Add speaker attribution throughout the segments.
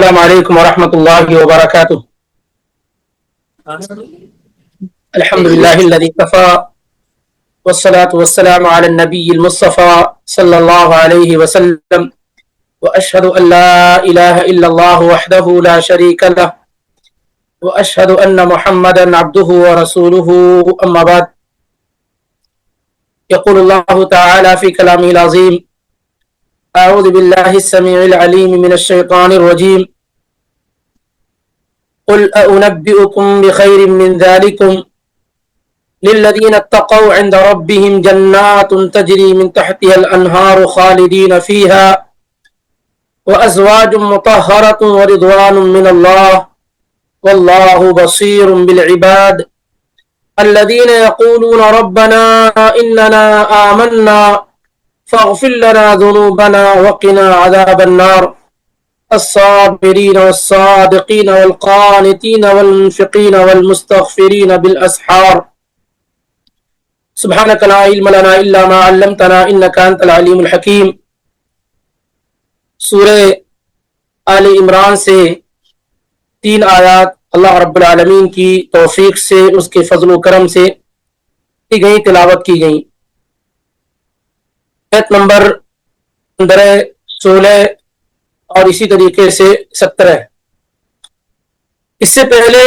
Speaker 1: السلام علیکم ورحمۃ اللہ وبرکاتہ. الحمد للہ الذی کفا والصلاة والسلام علی النبی المصطفى صلی اللہ علیہ وسلم واشهد ان لا الہ الا اللہ وحدہ لا شریک لہ واشهد ان محمدا عبدہ ورسولہ. اما بعد یقول اللہ تعالی فی کلامہ العظیم اعوذ باللہ السمیع العلیم من الشیطان الرجیم قل أنبئكم بخير من ذلكم للذين اتقوا عند ربهم جنات تجري من تحتها الأنهار خالدين فيها وأزواج مطهرة ورضوان من الله والله بصير بالعباد الذين يقولون ربنا إننا آمنا فاغفر لنا ذنوبنا وقنا عذاب النار الصابرين والصادقين والقانتين والمنفقين والمستغفرين بالأسحار سبحانك لا علم لنا إلا ما علمتنا إنك أنت العليم الحكيم. سورہ آل عمران سے 3 آیات اللہ رب العالمین کی توفیق سے اس کے فضل و کرم سے کی گئی تلاوت کی گئی. آیت نمبر 15 16 اور اسی طریقے سے 17. اس سے پہلے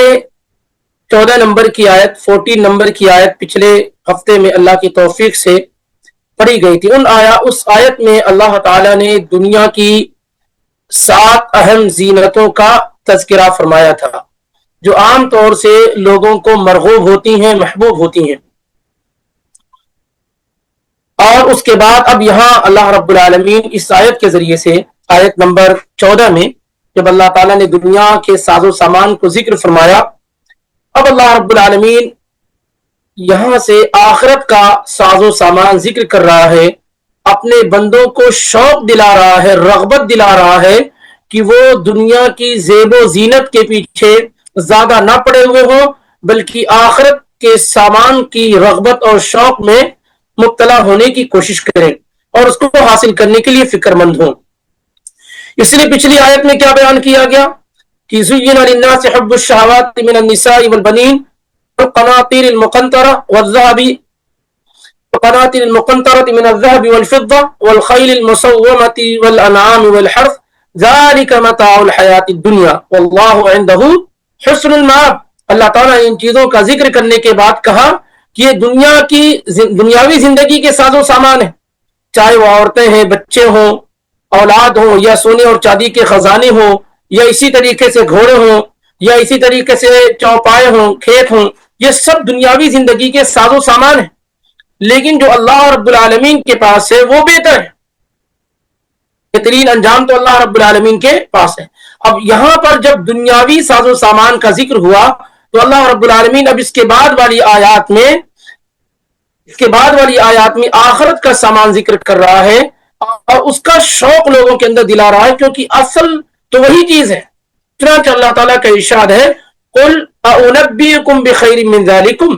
Speaker 1: 14 نمبر کی آیت 14 نمبر کی آیت پچھلے ہفتے میں اللہ کی توفیق سے پڑھی گئی تھی. اس آیت میں اللہ تعالیٰ نے دنیا کی 7 اہم زینتوں کا تذکرہ فرمایا تھا جو عام طور سے لوگوں کو مرغوب ہوتی ہیں، محبوب ہوتی ہیں. اور اس کے بعد اب یہاں اللہ رب العالمین اس آیت کے ذریعے سے آیت نمبر 14 میں جب اللہ تعالیٰ نے دنیا کے ساز و سامان کو ذکر فرمایا، اب اللہ رب العالمین یہاں سے آخرت کا ساز و سامان ذکر کر رہا ہے، اپنے بندوں کو شوق دلا رہا ہے، رغبت دلا رہا ہے کہ وہ دنیا کی زیب و زینت کے پیچھے زیادہ نہ پڑے ہوئے ہوں بلکہ آخرت کے سامان کی رغبت اور شوق میں مبتلا ہونے کی کوشش کریں اور اس کو حاصل کرنے کے لیے فکر مند ہوں. اس لیے پچھلی آیت میں کیا بیان کیا گیا کہ زُيِّنَ لِلنَّاسِ حُبُّ الشَّهَوَاتِ مِنَ النِّسَاءِ وَالْبَنِينَ وَالْقَنَاطِيرِ الْمُقَنطَرَةِ مِنَ الذَّهَبِ وَالْفِضَّةِ وَالْخَيْلِ الْمُسَوَّمَةِ وَالْأَنْعَامِ وَالْحَرْثِ ذَلِكَ مَتَاعُ الْحَيَاةِ الدُّنْيَا وَاللَّهُ عِندَهُ حُسْنُ الْمَآبِ. اللہ تعالیٰ نے ان چیزوں کا ذکر کرنے کے بعد کہا کہ یہ دنیا کی دنیاوی زندگی کے ساز و سامان ہیں، چاہے وہ عورتیں ہیں، بچے ہوں، اولاد ہوں، یا سونے اور چاندی کے خزانے ہوں، یا اسی طریقے سے گھوڑے ہوں، یا اسی طریقے سے چوپائے ہوں، کھیت ہوں، یہ سب دنیاوی زندگی کے ساز و سامان ہیں. لیکن جو اللہ رب العالمین کے پاس ہے وہ بہتر ہے، بہترین انجام تو اللہ رب العالمین کے پاس ہے. اب یہاں پر جب دنیاوی ساز و سامان کا ذکر ہوا تو اللہ رب العالمین اب اس کے بعد والی آیات میں آخرت کا سامان ذکر کر رہا ہے اور اس کا شوق لوگوں کے اندر دلا رہا ہے، کیونکہ اصل تو وہی چیز ہے. چنانچہ اللہ تعالیٰ کا ارشاد ہے قُلْ أَأُنَبِّئُكُمْ بِخَيْرٍ مِّن ذَلِكُمْ،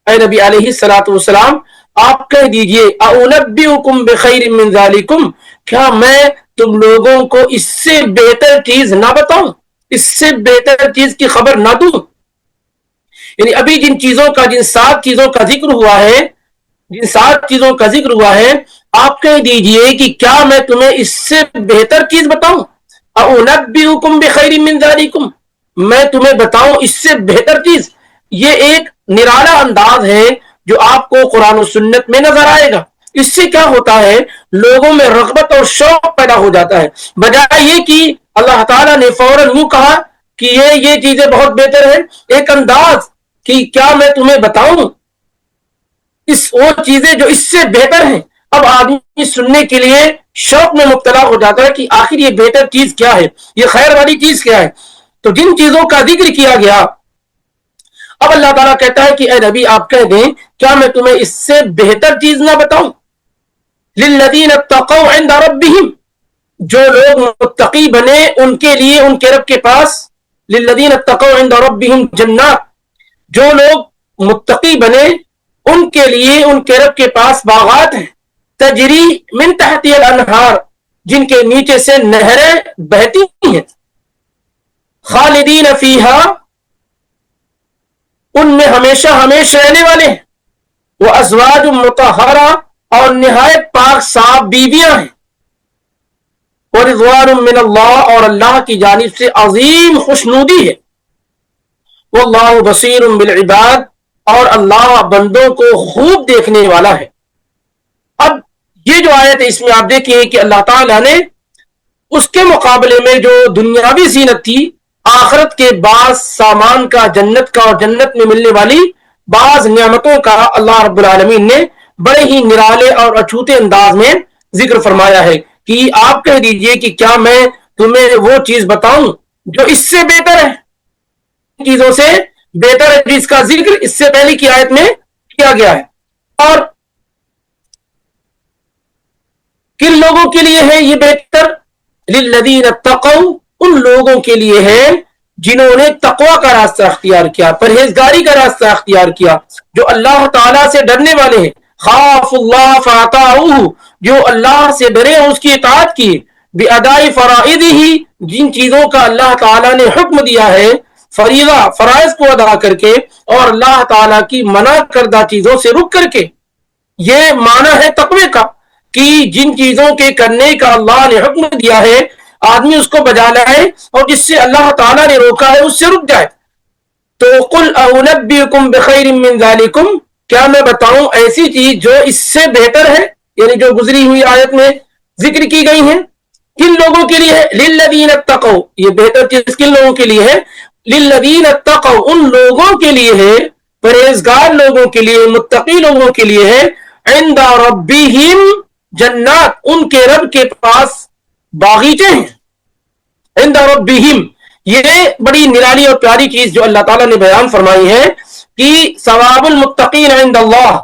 Speaker 1: اے نبی علیہ السلام آپ کہہ دیجئے أَأُنَبِّئُكُمْ بِخَيْرٍ مِّن ذَلِكُمْ، کیا میں تم لوگوں کو اس سے بہتر چیز نہ بتاؤں، اس سے بہتر چیز کی خبر نہ دوں. یعنی ابھی جن 7 چیزوں کا ذکر ہوا ہے آپ کہہ دیجئے کہ کیا میں تمہیں اس سے بہتر چیز بتاؤں. اُنَبِّئُكُمْ بِخَيْرٍ مِّن ذَلِكُمْ، میں تمہیں بتاؤں اس سے بہتر چیز. یہ ایک نرالا انداز ہے جو آپ کو قرآن و سنت میں نظر آئے گا. اس سے کیا ہوتا ہے، لوگوں میں رغبت اور شوق پیدا ہو جاتا ہے، بجائے یہ کہ اللہ تعالیٰ نے فوراً یوں کہا کہ یہ چیزیں بہت بہتر ہیں. ایک انداز کہ کیا میں تمہیں بتاؤں وہ چیزیں جو اس سے بہتر ہیں. اب آدمی سننے کے لیے شوق میں مبتلا ہو جاتا ہے کہ آخر یہ بہتر چیز کیا ہے، یہ خیر والی چیز کیا ہے. تو جن چیزوں کا ذکر کیا گیا اب اللہ تعالیٰ کہتا ہے کہ اے نبی آپ کہہ دیں کیا میں تمہیں اس سے بہتر چیز نہ بتاؤں. للذین اتقوا عند ربہم، جو لوگ متقی بنے ان کے لیے ان کے رب کے پاس، للذین اتقوا عند ربہم جنات، جو لوگ متقی بنے ان کے لیے ان کے رب کے پاس باغات ہیں، تجری من تحتی الانہار، جن کے نیچے سے نہریں بہتی ہیں. خالدین فیہا، ان میں ہمیشہ ہمیشہ رہنے والے ہیں، وہ ازواج مطہرہ، اور نہایت پاک صاف بیویاں ہیں، ورضوان من اللہ، اور اللہ کی جانب سے عظیم خوشنودی ہے، واللہ بصیر بالعباد، اور اللہ بندوں کو خوب دیکھنے والا ہے۔ اب یہ جو آیت ہے اس میں آپ دیکھیں کہ اللہ تعالیٰ نے اس کے مقابلے میں جو دنیاوی زینت تھی، آخرت کے بعض سامان کا، جنت کا اور جنت میں ملنے والی بعض نعمتوں کا اللہ رب العالمین نے بڑے ہی نرالے اور اچھوتے انداز میں ذکر فرمایا ہے کہ آپ کہہ دیجئے کہ کیا میں تمہیں وہ چیز بتاؤں جو اس سے بہتر ہے، چیزوں سے بہتر ہے جس کا ذکر اس سے پہلے کی آیت میں کیا گیا ہے۔ اور کن لوگوں کے لیے ہے یہ بہتر؟ للذین اتقوا، ان لوگوں کے لیے ہے جنہوں نے تقوی کا راستہ اختیار کیا، پرہیزگاری کا راستہ اختیار کیا، جو اللہ تعالیٰ سے ڈرنے والے ہیں۔ خاف اللہ فاطاعوہ، جو اللہ سے ڈرے اور اس کی اطاعت کی، بأداء فرائضہ، جن چیزوں کا اللہ تعالیٰ نے حکم دیا ہے، فریضہ فرائض کو ادا کر کے، اور اللہ تعالیٰ کی منع کردہ چیزوں سے رک کر کے۔ یہ معنی ہے تقوی کا کہ جن چیزوں کے کرنے کا اللہ نے حکم دیا ہے آدمی اس کو بجا لائے، اور جس سے اللہ تعالیٰ نے روکا ہے اس سے رک جائے۔ تو قل اونبئکم بخیر من ذالکم، کیا میں بتاؤں ایسی چیز جو اس سے بہتر ہے، یعنی جو گزری ہوئی آیت میں ذکر کی گئی ہیں، کن لوگوں کے لیے ہے؟ للذین اتقوا، یہ بہتر چیز کن لوگوں کے لیے ہے؟ للذین اتقوا، ان لوگوں کے لیے ہے، پرہیزگار لوگوں کے لیے، متقی لوگوں کے لیے ہے، عند ربہم جنات، ان کے رب کے پاس باغیچے ہیں، عند ربہم، یہ بڑی نرالی اور پیاری چیز جو اللہ تعالیٰ نے بیان فرمائی ہے کہ ثواب المتقین عند اللہ،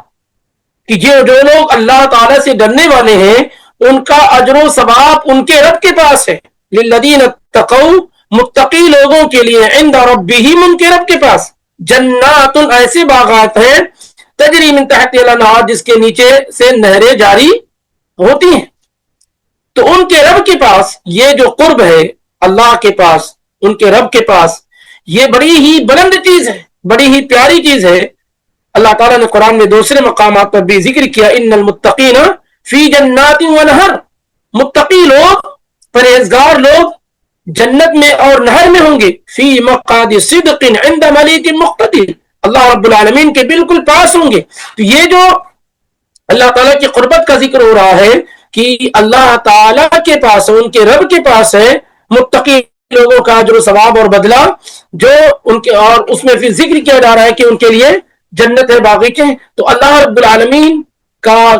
Speaker 1: کہ جو لوگ اللہ تعالیٰ سے ڈرنے والے ہیں ان کا اجر و ثواب ان کے رب کے پاس ہے۔ للذین اتقوا، متقی لوگوں کے لیے، عند ربہم، ان کے رب کے پاس، جنات، ایسے باغات ہیں، تجری من تحت الانہار، جس کے نیچے سے نہریں جاری ہوتی ہیں۔ تو ان کے رب کے پاس یہ جو قرب ہے اللہ کے پاس، ان کے رب کے پاس، یہ بڑی ہی بلند چیز ہے، بڑی ہی پیاری چیز ہے۔ اللہ تعالیٰ نے قرآن میں دوسرے مقامات پر بھی ذکر کیا، ان المتقین فی جنات و نہر، متقی لوگ، پرہیزگار لوگ جنت میں اور نہر میں ہوں گے، فی مقعد صدق عند ملیک مقتدر، اللہ رب العالمین کے بالکل پاس ہوں گے۔ تو یہ جو اللہ تعالیٰ کی قربت کا ذکر ہو رہا ہے کہ اللہ تعالیٰ کے پاس، ان کے رب کے پاس ہے متقی لوگوں کا اجر و ثواب اور بدلہ، جو ان کے، اور اس میں پھر ذکر کیا جا رہا ہے کہ ان کے لیے جنت ہے، باغیچے ہیں۔ تو اللہ رب العالمین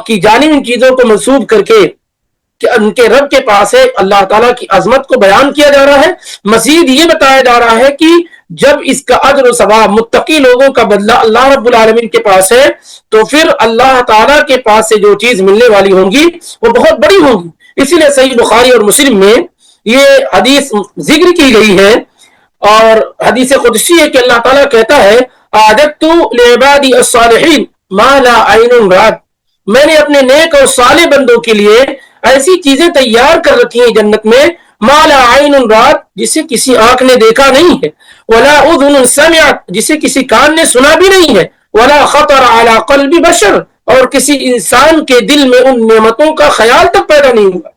Speaker 1: کی جانب ان چیزوں کو منسوب کر کے کہ ان کے رب کے پاس ہے، اللہ تعالیٰ کی عظمت کو بیان کیا جا رہا ہے۔ مزید یہ بتایا جا رہا ہے کہ جب اس کا اجر و ثواب، متقی لوگوں کا بدلہ اللہ رب العالمین کے پاس ہے، تو پھر اللہ تعالیٰ کے پاس سے جو چیز ملنے والی ہوں گی وہ بہت بڑی ہوگی۔ اسی لیے صحیح بخاری اور مسلم میں یہ حدیث ذکر کی گئی ہے، اور حدیث قدسی ہے کہ اللہ تعالیٰ کہتا ہے، اعددت لعبادی الصالحین ما لا عین رأت، میں نے اپنے نیک اور صالح بندوں کے لیے ایسی چیزیں تیار کر رکھی ہیں جنت میں، ما لا عین رأت، جسے کسی آنکھ نے دیکھا نہیں ہے، ولا اذن سمعت، جسے کسی کان نے سنا بھی نہیں ہے، ولا خطر علی قلب بشر، اور کسی انسان کے دل میں ان نعمتوں کا خیال تک پیدا نہیں ہوا۔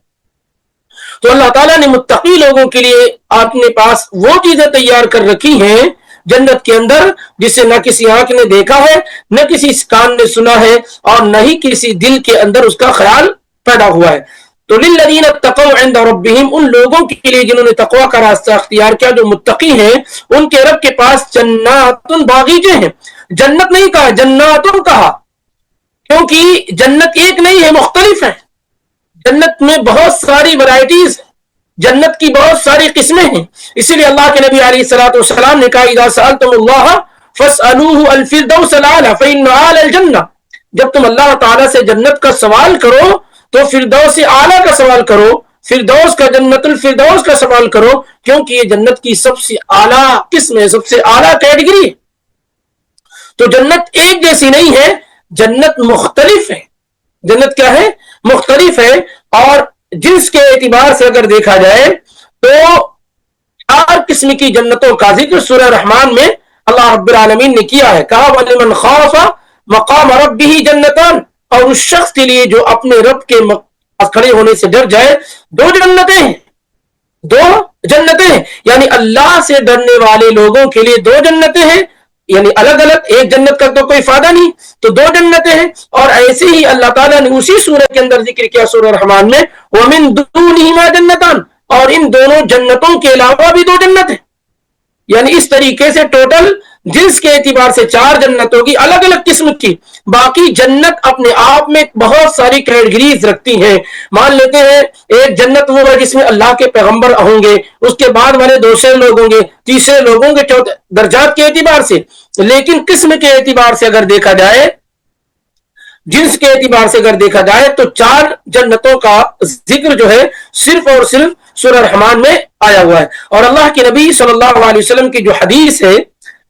Speaker 1: تو اللہ تعالیٰ نے متقی لوگوں کے لیے اپنے پاس وہ چیزیں تیار کر رکھی ہیں جنت کے اندر جسے نہ کسی آنکھ نے دیکھا ہے، نہ کسی کان نے سنا ہے، اور نہ ہی کسی دل کے اندر اس کا خیال پیدا ہوا ہے۔ تو للذین اتقوا عند ربہم، ان لوگوں کے لیے جنہوں نے تقوی کا راستہ اختیار کیا، جو متقی ہیں، ان کے رب کے پاس جنات، باغیچے ہیں۔ جنت نہیں کہا، جنات کہا، کیونکہ جنت ایک نہیں ہے، مختلف ہے۔ جنت میں بہت ساری ورائٹیز، جنت کی بہت ساری قسمیں ہیں۔ اسی لیے اللہ کے نبی علیہ الصلوۃ والسلام نے کہا، اذا سألتم اللہ فاسألوه الفردوس الاعلی فإن اعلی الجنہ، جب تم اللہ تعالیٰ سے جنت کا سوال کرو تو فردوس اعلیٰ کا سوال کرو، فردوس کا، جنت الفردوس کا سوال کرو، کیونکہ یہ جنت کی سب سے اعلیٰ قسم ہے، سب سے اعلیٰ کیٹیگری ہے۔ تو جنت ایک جیسی نہیں ہے، جنت مختلف ہے۔ جنت کیا ہے؟ مختلف ہے۔ اور جنس کے اعتبار سے اگر دیکھا جائے تو 4 قسم کی جنتوں کا ذکر سورہ رحمان میں اللہ رب العالمین نے کیا ہے. کہا وَلِمَنْ خَافَ مَقَامَ رَبِّهِ جَنَّتَانِ, اور اس شخص کے لیے جو اپنے رب کے پاس کھڑے ہونے سے ڈر جائے 2 جنتیں ہیں. 2 جنتیں ہیں, یعنی اللہ سے ڈرنے والے لوگوں کے لیے 2 جنتیں ہیں, یعنی الگ الگ, ایک جنت کا تو کوئی فائدہ نہیں, تو 2 جنتیں ہیں. اور ایسے ہی اللہ تعالیٰ نے اسی سورہ کے اندر ذکر کیا سورہ رحمان میں وَمِن دُونِهِمَا جَنَّتَانِ, اور ان دونوں جنتوں کے علاوہ بھی 2 جنت ہیں. یعنی اس طریقے سے ٹوٹل جنس کے اعتبار سے 4 جنتوں کی الگ الگ قسم کی. باقی جنت اپنے آپ میں بہت ساری کیٹیگریز رکھتی ہیں. مان لیتے ہیں ایک جنت وہ ہے جس میں اللہ کے پیغمبر ہوں گے, اس کے بعد والے دوسرے لوگ ہوں گے, تیسرے لوگوں کے درجات کے اعتبار سے. لیکن قسم کے اعتبار سے اگر دیکھا جائے, جنس کے اعتبار سے اگر دیکھا جائے تو 4 جنتوں کا ذکر جو ہے صرف اور صرف سورہ رحمان میں آیا ہوا ہے. اور اللہ کے نبی صلی اللہ علیہ وسلم کی جو حدیث ہے,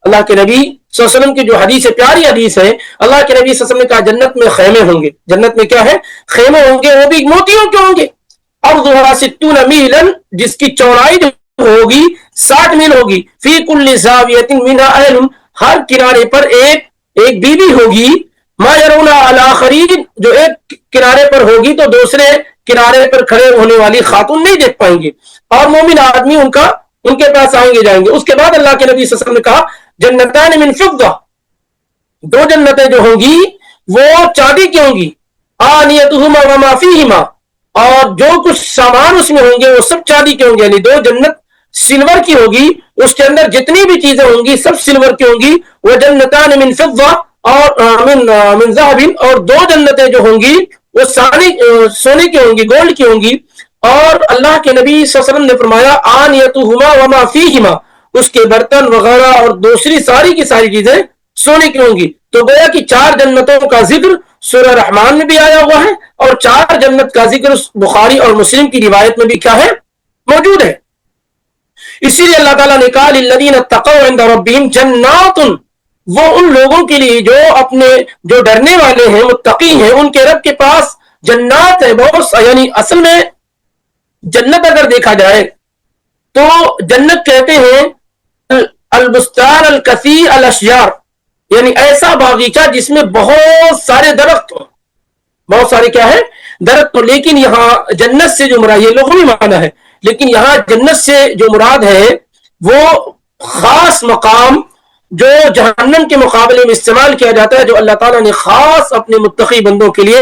Speaker 1: اللہ کے نبی صلی اللہ علیہ وسلم کی جو حدیث ہے, پیاری حدیث ہے, اللہ کے نبی صلی اللہ علیہ وسلم نے کہا جنت میں خیمے ہوں گے. جنت میں کیا ہے؟ خیمے ہوں گے, وہ بھی موتیوں کے ہوں گے. ارضھا 60 میلا, جس کی چوڑائی جو ہوگی 60 میل ہوگی. فی کل زاویۃ منھا اہل, ہر کنارے پر ایک بیوی ہوگی. ما يرون الآخرین, جو ایک کنارے پر ہوگی تو دوسرے کنارے پر کھڑے ہونے والی خاتون نہیں دیکھ پائیں گے, اور مومن آدمی ان کے پاس آئیں گے جائیں گے. اس کے بعد اللہ کے نبی صلی اللہ علیہ وسلم نے کہا جنتان من فضہ, 2 جنتیں جو ہوں گی وہ چاندی کی ہوں گی. آنیتہما وما فیہما, اور جو کچھ سامان اس میں ہوں گے وہ سب چاندی کے ہوں گے. یعنی 2 جنت سلور کی ہوگی, اس کے اندر جتنی بھی چیزیں ہوں گی سب سلور کی ہوں گی. وہ جنتان من فضہ اور من ذهب, اور 2 جنتیں جو ہوں گی وہ سونے کی ہوں گی, گولڈ کی ہوں گی. اور اللہ کے نبی صلی اللہ علیہ وسلم نے فرمایا آنیتہما وما فیہما, اس کے برتن وغیرہ اور دوسری ساری کی ساری چیزیں سونے کی ہوں گی. تو گویا کہ 4 جنتوں کا ذکر سورہ رحمان میں بھی آیا ہوا ہے, اور 4 جنت کا ذکر بخاری اور مسلم کی روایت میں بھی کیا ہے؟ موجود ہے. اسی لیے اللہ تعالیٰ نے کہا للذین اتقوا عند ربہم جنات, وہ ان لوگوں کے لیے جو ڈرنے والے ہیں, متقی ہیں, ان کے رب کے پاس جنات ہے بہت. یعنی اصل میں جنت اگر دیکھا جائے تو جنت کہتے ہیں البستان الکثیر الاشجار, یعنی ایسا باغیچہ جس میں بہت سارے درخت ہوں, بہت سارے کیا ہے؟ درخت. لیکن یہاں جنت سے جو مراد, یہ لغوی معنی ہے, لیکن یہاں جنت سے جو مراد ہے وہ خاص مقام جو جہنم کے مقابلے میں استعمال کیا جاتا ہے, جو اللہ تعالیٰ نے خاص اپنے متقی بندوں کے لیے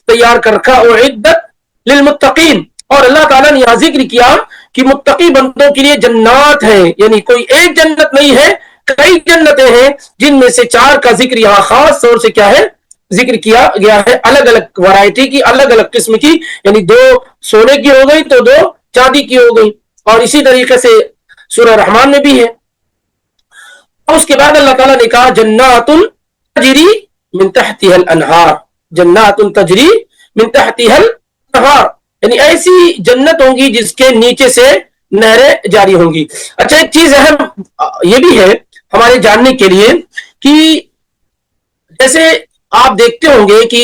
Speaker 1: تیار کر رکھا, اعدت للمتقین. اور اللہ تعالیٰ نے یہاں ذکر کیا کہ متقی بندوں کے لیے جنات ہیں, یعنی کوئی ایک جنت نہیں ہے, کئی جنتیں ہیں, جن میں سے 4 کا ذکر یہاں خاص طور سے کیا ہے؟ ذکر کیا گیا ہے, الگ الگ ورائٹی کی, الگ الگ قسم کی. یعنی 2 سونے کی ہو گئی تو 2 چاندی کی ہو گئی. اور اسی طریقے سے سورہ رحمان میں بھی ہے. اس کے بعد اللہ تعالیٰ نے کہا جنات تجری من تحتها الانہار, جنات تجری من تحتها الانہار, یعنی ایسی جنت ہوں گی جس کے نیچے سے نہریں جاری ہوں گی. اچھا, ایک چیز اہم یہ بھی ہے ہمارے جاننے کے لیے کہ جیسے آپ دیکھتے ہوں گے کہ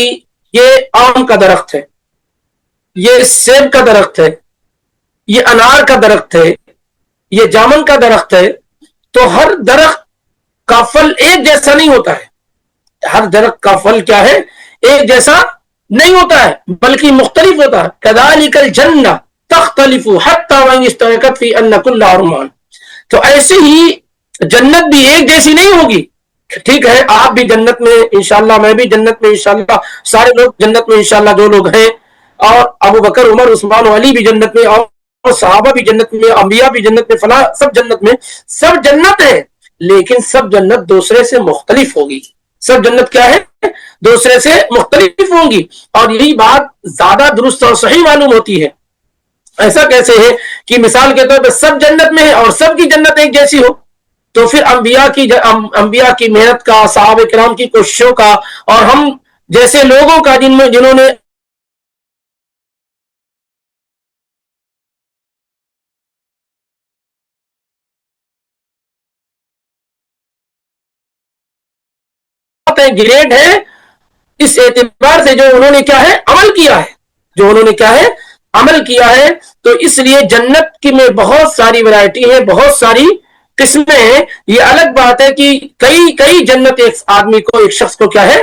Speaker 1: یہ آم کا درخت ہے, یہ سیب کا درخت ہے, یہ انار کا درخت ہے, یہ جامن کا درخت ہے. تو ہر درخت کا پھل ایک جیسا نہیں ہوتا ہے, ہر درخت کا پھل کیا ہے؟ ایک جیسا نہیں ہوتا ہے, بلکہ مختلف ہوتا ہے. کذالک الجنہ تختلف حتی وان اشترکت فی ان کل ارمان, تو ایسے ہی جنت بھی ایک جیسی نہیں ہوگی. ٹھیک ہے, آپ بھی جنت میں انشاءاللہ, میں بھی جنت میں انشاءاللہ, سارے لوگ جنت میں انشاءاللہ جو لوگ ہیں, اور ابو بکر عمر عثمان و علی بھی جنت میں, اور صحابہ بھی جنت میں, انبیاء بھی جنت میں, فلاں سب جنت میں, سب جنت ہے. لیکن سب جنت دوسرے سے مختلف ہوگی. سب جنت کیا ہے؟ دوسرے سے مختلف ہوں گی. اور یہی بات زیادہ درست اور صحیح معلوم ہوتی ہے. ایسا کیسے ہے کہ مثال کے طور پہ سب جنت میں ہے اور سب کی جنت ایک جیسی ہو؟ تو پھر انبیاء کی محنت کا, صحابہ کرام کی کوششوں کا, اور ہم جیسے لوگوں کا جنہوں نے گریڈ ہے, اس اعتبار سے جو انہوں نے کیا ہے؟ عمل کیا ہے, جو انہوں نے کیا ہے؟ عمل کیا ہے، تو اس لیے جنت کی میں بہت ساری ورائٹی ہے، بہت ساری قسمیں ہیں. یہ الگ بات ہے کہ کئی کئی جنت ایک آدمی کو، ایک شخص کو کیا ہے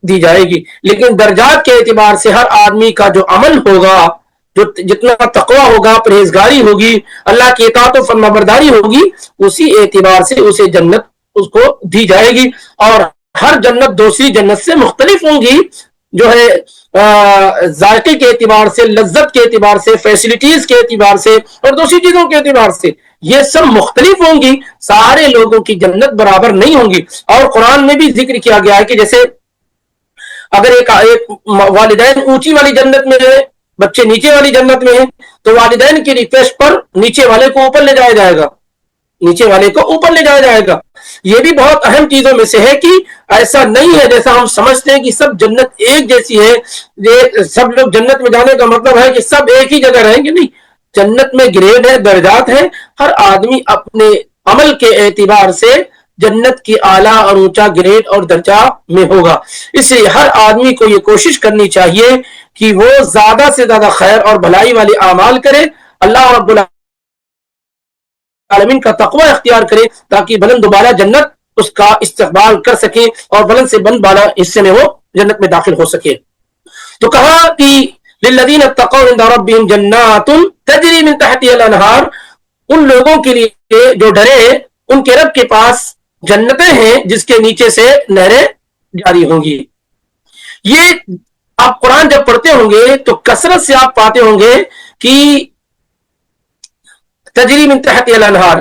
Speaker 1: دی جائے گی، لیکن درجات کے اعتبار سے ہر آدمی کا جو عمل ہوگا، جو جتنا تقوی ہوگا، پرہیزگاری ہوگی، اللہ کی اطاعت و فرمانبرداری ہوگی، اسی اعتبار سے اسے جنت اس کو دی جائے گی. اور ہر جنت دوسری جنت سے مختلف ہوں گی، جو ہے ذائقے کے اعتبار سے، لذت کے اعتبار سے، فیسلٹیز کے اعتبار سے اور دوسری چیزوں کے اعتبار سے یہ سب مختلف ہوں گی. سارے لوگوں کی جنت برابر نہیں ہوں گی. اور قرآن میں بھی ذکر کیا گیا ہے کہ جیسے اگر ایک والدین اونچی والی جنت میں ہے، بچے نیچے والی جنت میں ہیں، تو والدین کی ریکویسٹ پر نیچے والے کو اوپر لے جایا جائے گا، نیچے والے کو اوپر لے جایا جائے گا. یہ بھی بہت اہم چیزوں میں سے ہے کہ ایسا نہیں ہے جیسا ہم سمجھتے ہیں کہ سب جنت ایک جیسی ہے، یہ سب لوگ جنت میں جانے کا مطلب ہے کہ سب ایک ہی جگہ رہیں گے. نہیں، جنت میں گریڈ ہے، درجات ہیں. ہر آدمی اپنے عمل کے اعتبار سے جنت کی اعلیٰ اور اونچا گریڈ اور درجہ میں ہوگا. اس لیے ہر آدمی کو یہ کوشش کرنی چاہیے کہ وہ زیادہ سے زیادہ خیر اور بھلائی والے اعمال کرے، اللہ رب العالمین کا تقوی اختیار کرے، تاکہ بلند و بالا جنت اس کا استقبال کر سکے اور بلند سے بلند بالا حصے میں وہ جنت میں داخل ہو سکے. تو کہا کہ للذین اتقوا عند ربهم جنات تجری من تحتها الانہار، ان لوگوں کے لیے جو ڈرے ان کے رب کے پاس جنتیں ہیں جس کے نیچے سے نہریں جاری ہوں گی. یہ آپ قرآن جب پڑھتے ہوں گے تو کثرت سے آپ پاتے ہوں گے کہ تجری من تحتها الانہار،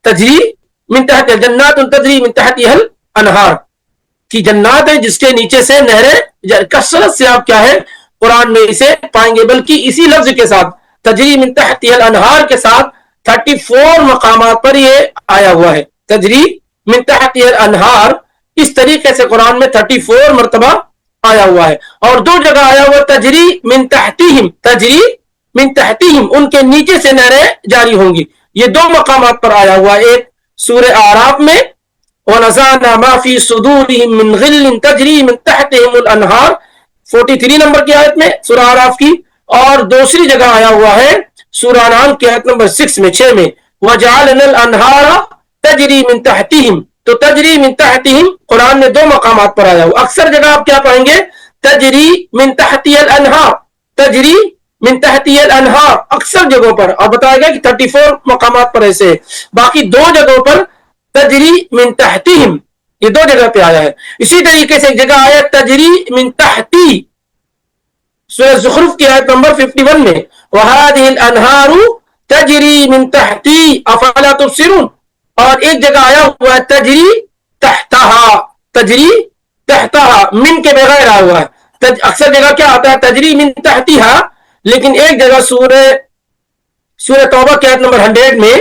Speaker 1: تجری من تحت جنات تجری من تحتها الانہار کی جنات ہے جس کے نیچے سے نہریں. کثرت سے آپ کیا ہے قرآن میں اسے پائیں گے، بلکہ اسی لفظ کے ساتھ تجری من تحتها الانہار کے ساتھ 34 مقامات پر یہ آیا ہوا ہے. تجری من تحتها الانہار اس طریقے سے قرآن میں 34 مرتبہ آیا ہوا ہے. اور دو جگہ آیا ہوا تجری من تحتہم، تجری من تحتہم ان کے نیچے سے نہریں جاری ہوں گی. یہ دو مقامات پر آیا ہوا ہے، ایک سورہ اعراف میں وَنَزَعْنَا مَا فِي صُدُورِهِم مِّن غِلٍّ تَجْرِي مِن تَحْتِهِمُ الْأَنْهَارُ 43 نمبر کی آیت میں سورہ اعراف کی. اور دوسری جگہ آیا ہوا ہے سورہ انعام کی آیت نمبر 6 میں وَجَعَلْنَا الْأَنْهَارَ تَجْرِي مِن تَحْتِهِم. تو تجری من تحتہم قرآن میں دو مقامات پر آیا ہوا. اکثر جگہ آپ کیا پائیں گے تجری من تحتی الانہار، تجری من تحتی الانہار اکثر جگہوں پر، اور بتایا گیا کہ 34 مقامات پر ایسے ہے. باقی دو جگہوں پر تجری من تحتہم یہ دو جگہ پہ آیا ہے. اسی طریقے سے ایک جگہ آیا تجری من تحتی سورہ زخرف کی آیت نمبر 51 میں وَهَذِهِ الْأَنْهَارُ تَجْرِي مِن تَحْتِي أَفَلَا تُبْصِرُونَ. اور ایک جگہ آیا ہوا ہے تجری تحتہا، تجری تحتہا من کے بغیر آیا ہوا ہے. اکثر جگہ کیا آتا ہے تجری من تحتہا، لیکن ایک جگہ سورہ توبہ کی آیت نمبر 100 میں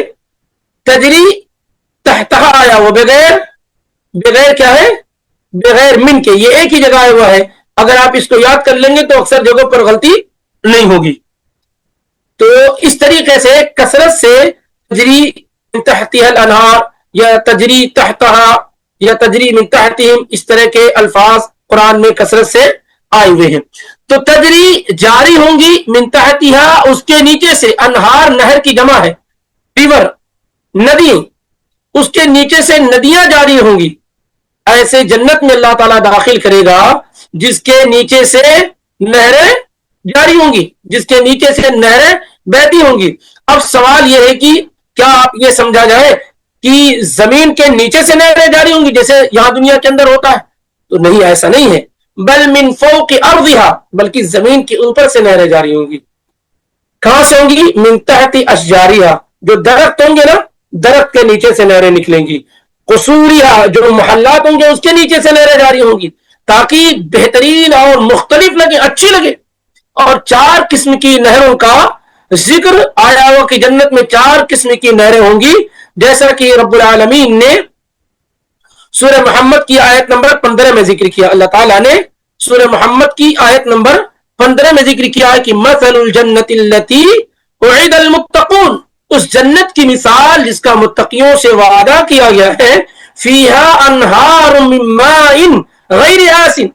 Speaker 1: تجری تحتہا آیا ہوا بغیر کیا ہے بغیر من کے. یہ ایک ہی جگہ آیا ہوا ہے. اگر آپ اس کو یاد کر لیں گے تو اکثر جگہوں پر غلطی نہیں ہوگی. تو اس طریقے سے کثرت سے تجری من تحتها الانہار یا تجری تحتہا یا تجری من تحتہم اس طرح کے الفاظ قرآن میں کثرت سے آئے ہوئے ہیں. تو تجری جاری ہوں گی من تحتہا اس کے نیچے سے، انہار نہر کی جمع ہے، ریور ندی، اس کے نیچے سے ندیاں جاری ہوں گی. ایسے جنت میں اللہ تعالیٰ داخل کرے گا جس کے نیچے سے نہریں جاری ہوں گی، جس کے نیچے سے نہریں بہتی ہوں گی. اب سوال یہ ہے کہ کیا آپ یہ سمجھا جائے کہ زمین کے نیچے سے نہریں جاری ہوں گی جیسے یہاں دنیا کے اندر ہوتا ہے؟ تو نہیں، ایسا نہیں ہے. بل من فوق ارضھا، بلکہ زمین کے اوپر سے نہریں جاری ہوں گی. کہاں سے ہوں گی؟ من تحت اشجارھا، جو درخت ہوں گے نا، درخت کے نیچے سے نہریں نکلیں گی. قصورھا، جو محلات ہوں گے اس کے نیچے سے نہریں جاری ہوں گی، تاکہ بہترین اور مختلف لگے، اچھی لگے. اور 4 قسم کی نہروں کا ذکر آیا ہوا کہ جنت میں 4 قسم کی نہریں ہوں گی، جیسا کہ رب العالمین نے سورہ محمد کی آیت نمبر 15 میں ذکر کیا. اللہ تعالیٰ نے سورہ محمد کی آیت نمبر 15 میں ذکر کیا ہے کہ مثل الجنت التي وعد المتقون، اس جنت کی مثال جس کا متقیوں سے وعدہ کیا گیا ہے، فیہا انہار من ماء غیر آسن،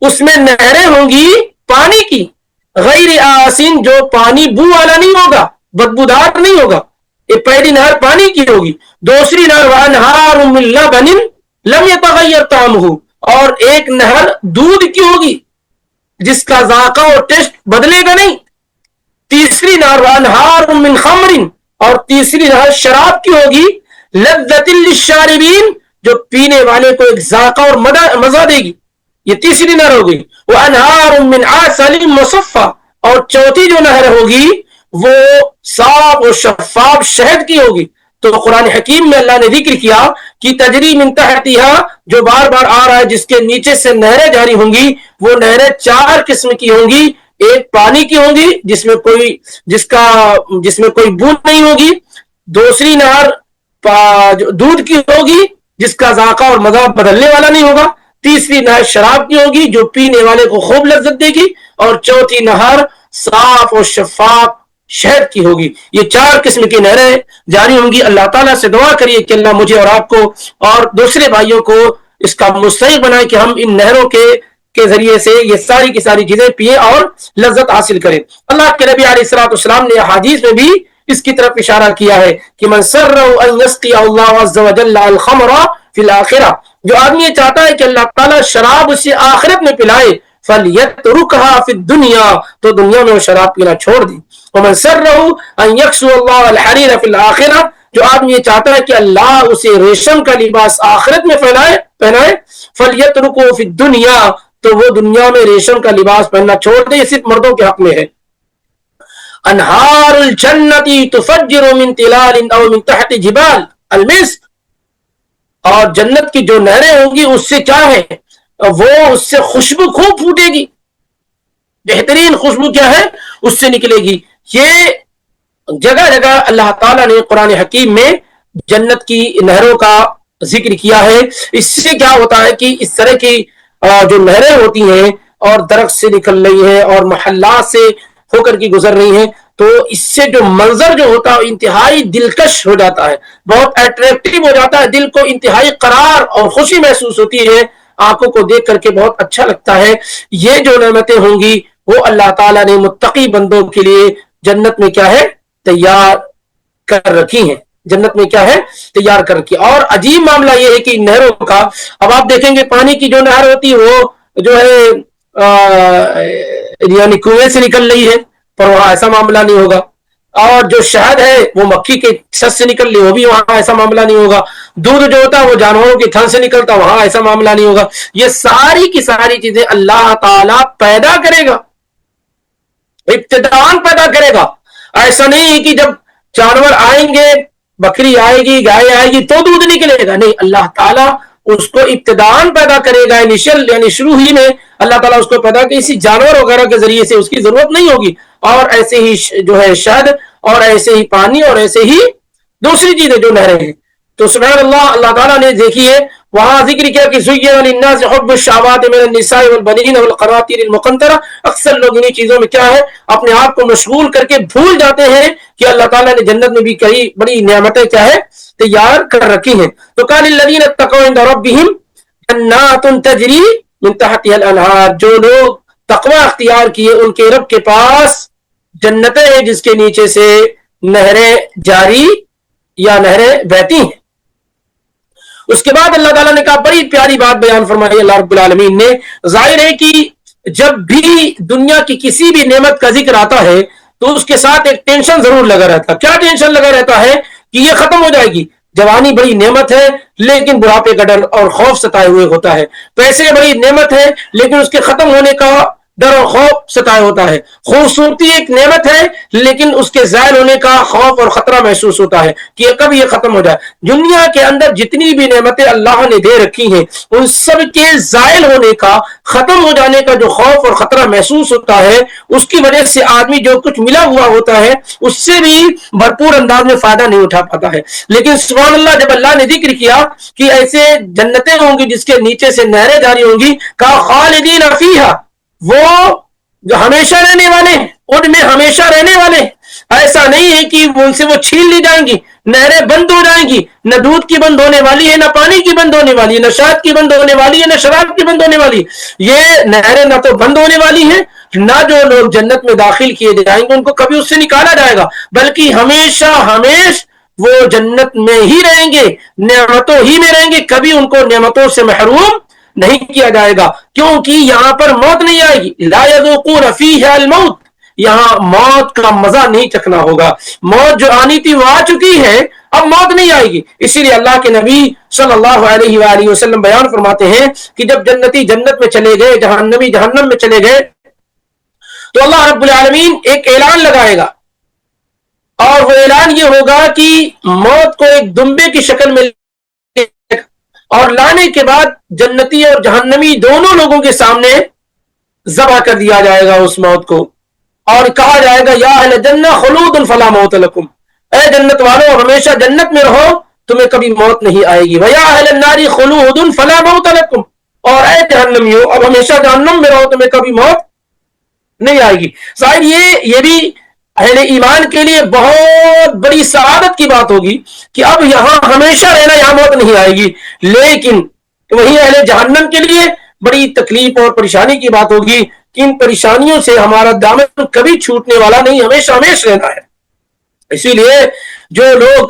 Speaker 1: اس میں نہریں ہوں گی پانی کی، غیر آسین جو پانی بو والا نہیں ہوگا، بدبودار نہیں ہوگا. یہ پہلی نہر پانی کی ہوگی. دوسری نہر وانہار من لبن لم یتغیر طعمہ، اور ایک نہر دودھ کی ہوگی جس کا ذائقہ اور ٹیسٹ بدلے گا نہیں. تیسری نہر وانہار من خمر، اور تیسری نہر شراب کی ہوگی لذت للشاربین، جو پینے والے کو ایک ذائقہ اور مزہ دے گی. یہ تیسری نہر ہوگی. وانہار من عسل مصفى، اور چوتھی جو نہر ہوگی وہ صاف اور شفاف شہد کی ہوگی. تو قرآن حکیم میں اللہ نے ذکر کیا کہ تجری من تحتها، جو بار بار آ رہا ہے جس کے نیچے سے نہریں جاری ہوں گی، وہ نہریں 4 قسم کی ہوں گی. ایک پانی کی ہوں گی جس میں کوئی بوند نہیں ہوگی. دوسری نہر دودھ کی ہوگی جس کا ذائقہ اور مزہ بدلنے والا نہیں ہوگا. تیسری نہر شراب کی ہوگی جو پینے والے کو خوب لذت دے گی. اور چوتھی نہر صاف اور شفاف شہد کی ہوگی. یہ 4 قسم کی نہریں جاری ہوں گی. اللہ تعالیٰ سے دعا کریے کہ اللہ مجھے اور آپ کو اور دوسرے بھائیوں کو اس کا مستحق بنائے کہ ہم ان نہروں کے ذریعے سے یہ ساری کی ساری چیزیں پیئے اور لذت حاصل کریں. اللہ کے نبی علیہ الصلوۃ والسلام نے حدیث میں بھی اس کی طرف اشارہ کیا ہے کہ من سرہ ان یسقی اللہ عز وجل الخمر فی الآخرہ، جو آدمی یہ چاہتا ہے کہ اللہ تعالیٰ شراب اسے آخرت میں پلائے، فَلْيَتْرُكْهَا فِي الدُّنْيَا، تو دنیا میں وہ شراب پینا چھوڑ دے. وَمَنْ سَرَّهُ أَنْ يَكْسُوَ اللَّهَ الْحَرِيرَ فِي الْآخِرَةِ، جو آدمی یہ چاہتا ہے کہ اللہ اسے ریشم کا لباس آخرت میں پہنائے، فَلْيَتْرُكُهُ فِي الدُّنْيَا، تو وہ دنیا میں ریشم کا لباس پہننا چھوڑ دے. یہ صرف مردوں کے حق میں ہے. انہار الجنتی تفجر من تلال او من تحت جبال المسک، اور جنت کی جو نہریں ہوں گی اس سے کیا ہے، وہ اس سے خوشبو خوب پھوٹے گی. بہترین خوشبو کیا ہے اس سے نکلے گی. یہ جگہ جگہ اللہ تعالیٰ نے قرآن حکیم میں جنت کی نہروں کا ذکر کیا ہے. اس سے کیا ہوتا ہے کہ اس طرح کی جو نہریں ہوتی ہیں اور درخت سے نکل رہی ہیں اور محلات سے ہو کر کی گزر رہی ہیں، تو اس سے جو منظر جو ہوتا ہے انتہائی دلکش ہو جاتا ہے، بہت اٹریکٹیو ہو جاتا ہے. دل کو انتہائی قرار اور خوشی محسوس ہوتی ہے، آنکھوں کو دیکھ کر کے بہت اچھا لگتا ہے. یہ جو نعمتیں ہوں گی وہ اللہ تعالیٰ نے متقی بندوں کے لیے جنت میں کیا ہے تیار کر رکھی ہیں. جنت میں کیا ہے تیار کر رکھی. اور عجیب معاملہ یہ ہے کہ نہروں کا، اب آپ دیکھیں گے پانی کی جو نہر ہوتی ہے وہ جو ہے یعنی کنویں سے نکل رہی ہے، پر وہاں ایسا معاملہ نہیں ہوگا. اور جو شہد ہے وہ مکھی کے چھت سے نکل رہی، وہ بھی وہاں ایسا معاملہ نہیں ہوگا. دودھ جو ہوتا ہے وہ جانوروں کے تھن سے نکلتا، وہاں ایسا معاملہ نہیں ہوگا. یہ ساری کی ساری چیزیں اللہ تعالیٰ پیدا کرے گا، ابتداءً پیدا کرے گا. ایسا نہیں ہے کہ جب جانور آئیں گے، بکری آئے گی، گائے آئے گی تو دودھ نکلے گا. نہیں، اللہ تعالیٰ اس کو ابتداءً پیدا کرے گا، یعنی شروع ہی میں اللہ تعالیٰ اس کو پیدا کہ اسی جانور وغیرہ کے ذریعے سے اس کی ضرورت نہیں ہوگی. اور ایسے ہی جو ہے شہد، اور ایسے ہی پانی، اور ایسے ہی دوسری چیزیں جو نہریں ہیں. تو سبحان اللہ، اللہ تعالیٰ نے دیکھیے وہاں ذکر کیا کہ زُيِّنَ لِلنَّاسِ حُبُّ الشَّهَوَاتِ مِنَ النِّسَاءِ وَالْبَنِينَ وَالْقَنَاطِيرِ الْمُقَنطَرَةِ. اکثر لوگ انہی چیزوں میں کیا ہے اپنے آپ کو مشغول کر کے بھول جاتے ہیں کہ اللہ تعالیٰ نے جنت میں بھی کئی بڑی نعمتیں کیا ہے تیار کر رکھی ہیں. تو قال الذين اتقوا عند ربهم جنات تجری من تحتها الانہار، جو لوگ تقوی اختیار کیے ان کے رب کے پاس جنتیں ہیں جس کے نیچے سے نہریں جاری یا نہریں بہتی ہیں. اس کے بعد اللہ تعالیٰ نے کہا، بڑی پیاری بات بیان فرمائی اللہ رب العالمین نے. ظاہر ہے کہ جب بھی دنیا کی کسی بھی نعمت کا ذکر آتا ہے تو اس کے ساتھ ایک ٹینشن ضرور لگا رہتا ہے. کیا ٹینشن لگا رہتا ہے کہ یہ ختم ہو جائے گی. جوانی بڑی نعمت ہے لیکن بڑھاپے کا ڈر اور خوف ستائے ہوئے ہوتا ہے. پیسے بڑی نعمت ہے لیکن اس کے ختم ہونے کا ڈر اور خوف ستائے ہوتا ہے. خوبصورتی ایک نعمت ہے لیکن اس کے زائل ہونے کا خوف اور خطرہ محسوس ہوتا ہے کہ کب یہ ختم ہو جائے. دنیا کے اندر جتنی بھی نعمتیں اللہ نے دے رکھی ہیں ان سب کے زائل ہونے کا، ختم ہو جانے کا جو خوف اور خطرہ محسوس ہوتا ہے، اس کی وجہ سے آدمی جو کچھ ملا ہوا ہوتا ہے اس سے بھی بھرپور انداز میں فائدہ نہیں اٹھا پاتا ہے. لیکن سبحان اللہ، جب اللہ نے ذکر کیا کہ ایسے جنتیں ہوں گی جس کے نیچے سے نہریں جاری ہوں گی، کہا خالدین فیہا، وہ جو ہمیشہ رہنے والے، ان میں ہمیشہ رہنے والے. ایسا نہیں ہے کہ ان سے وہ چھین لی جائیں گی، نہریں بند ہو جائیں گی. نہ دودھ کی بند ہونے والی ہے، نہ پانی کی بند ہونے والی ہے، نہ شہد کی بند ہونے والی ہے، نہ شراب کی بند ہونے والی. یہ نہریں نہ تو بند ہونے والی ہیں نہ جو لوگ جنت میں داخل کیے جائیں گے ان کو کبھی اس سے نکالا جائے گا، بلکہ ہمیشہ ہمیش وہ جنت میں ہی رہیں گے، نعمتوں ہی میں رہیں گے، کبھی ان کو نعمتوں سے محروم نہیں کیا جائے گا، کیونکہ یہاں پر موت نہیں آئے گی۔ لا یذوقون فیہا الموت، یہاں موت کا مزہ نہیں چکھنا ہوگا، موت جو آنی تھی وہ آ چکی ہے، اب موت نہیں آئے گی۔ اسی لیے اللہ کے نبی صلی اللہ علیہ وآلہ وسلم بیان فرماتے ہیں کہ جب جنتی جنت میں چلے گئے، جہنمی جہنم میں چلے گئے، تو اللہ رب العالمین ایک اعلان لگائے گا، اور وہ اعلان یہ ہوگا کہ موت کو ایک دمبے کی شکل میں اور لانے کے بعد جنتی اور جہنمی دونوں لوگوں کے سامنے ذبح کر دیا جائے گا اس موت کو، اور کہا جائے گا یا اہل جنہ خلود فلا موت لکم، اے جنت والوں ہمیشہ جنت میں رہو، تمہیں کبھی موت نہیں آئے گی، ویا اہل النار خلود فلا موت لکم، اور اے جہنمیوں اب ہمیشہ جہنم میں رہو، تمہیں کبھی موت نہیں آئے گی۔ ظاہر یہ بھی اہل ایمان کے لیے بہت بڑی سعادت کی بات ہوگی کہ اب یہاں ہمیشہ رہنا، یہاں موت نہیں آئے گی، لیکن وہیں اہل جہنم کے لیے بڑی تکلیف اور پریشانی کی بات ہوگی کہ ان پریشانیوں سے ہمارا دامن کبھی چھوٹنے والا نہیں، ہمیشہ ہمیشہ رہنا ہے۔ اسی لیے جو لوگ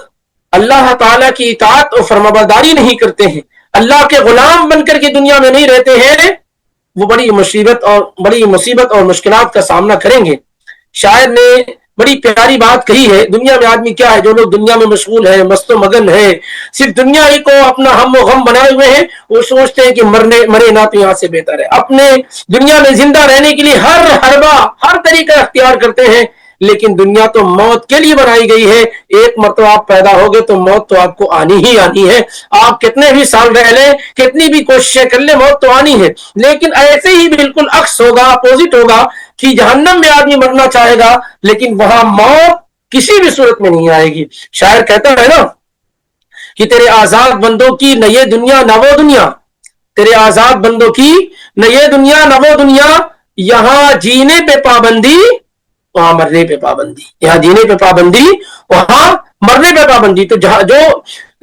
Speaker 1: اللہ تعالیٰ کی اطاعت اور فرمانبرداری نہیں کرتے ہیں، اللہ کے غلام بن کر کے دنیا میں نہیں رہتے ہیں، وہ بڑی مصیبت اور مشکلات کا سامنا کریں گے۔ شاعر نے بڑی پیاری بات کہی ہے، دنیا میں آدمی کیا ہے، جو لوگ دنیا میں مشغول ہیں، مست و مگن ہیں، صرف دنیا ہی کو اپنا ہم و غم بنائے ہوئے ہیں، وہ سوچتے ہیں کہ مرے نہ تو یہاں سے بہتر ہے، اپنے دنیا میں زندہ رہنے کے لیے ہر حربہ ہر طریقہ اختیار کرتے ہیں، لیکن دنیا تو موت کے لیے بنائی گئی ہے، ایک مرتبہ آپ پیدا ہوگے تو موت تو آپ کو آنی ہی آنی ہے، آپ کتنے بھی سال رہ لیں، کتنی بھی کوششیں کر لیں، موت تو آنی ہے۔ لیکن ایسے ہی بالکل عکس ہوگا، اپوزٹ ہوگا کہ جہنم میں آدمی مرنا چاہے گا لیکن وہاں موت کسی بھی صورت میں نہیں آئے گی۔ شاعر کہتا ہے نا کہ تیرے آزاد بندوں کی نہ یہ دنیا نہ وہ دنیا، تیرے آزاد بندوں کی نہ یہ دنیا نہ وہ دنیا، یہاں جینے پہ پابندی وہاں مرنے پہ پابندی، یہاں جینے پہ پابندی وہاں مرنے پہ پابندی۔ تو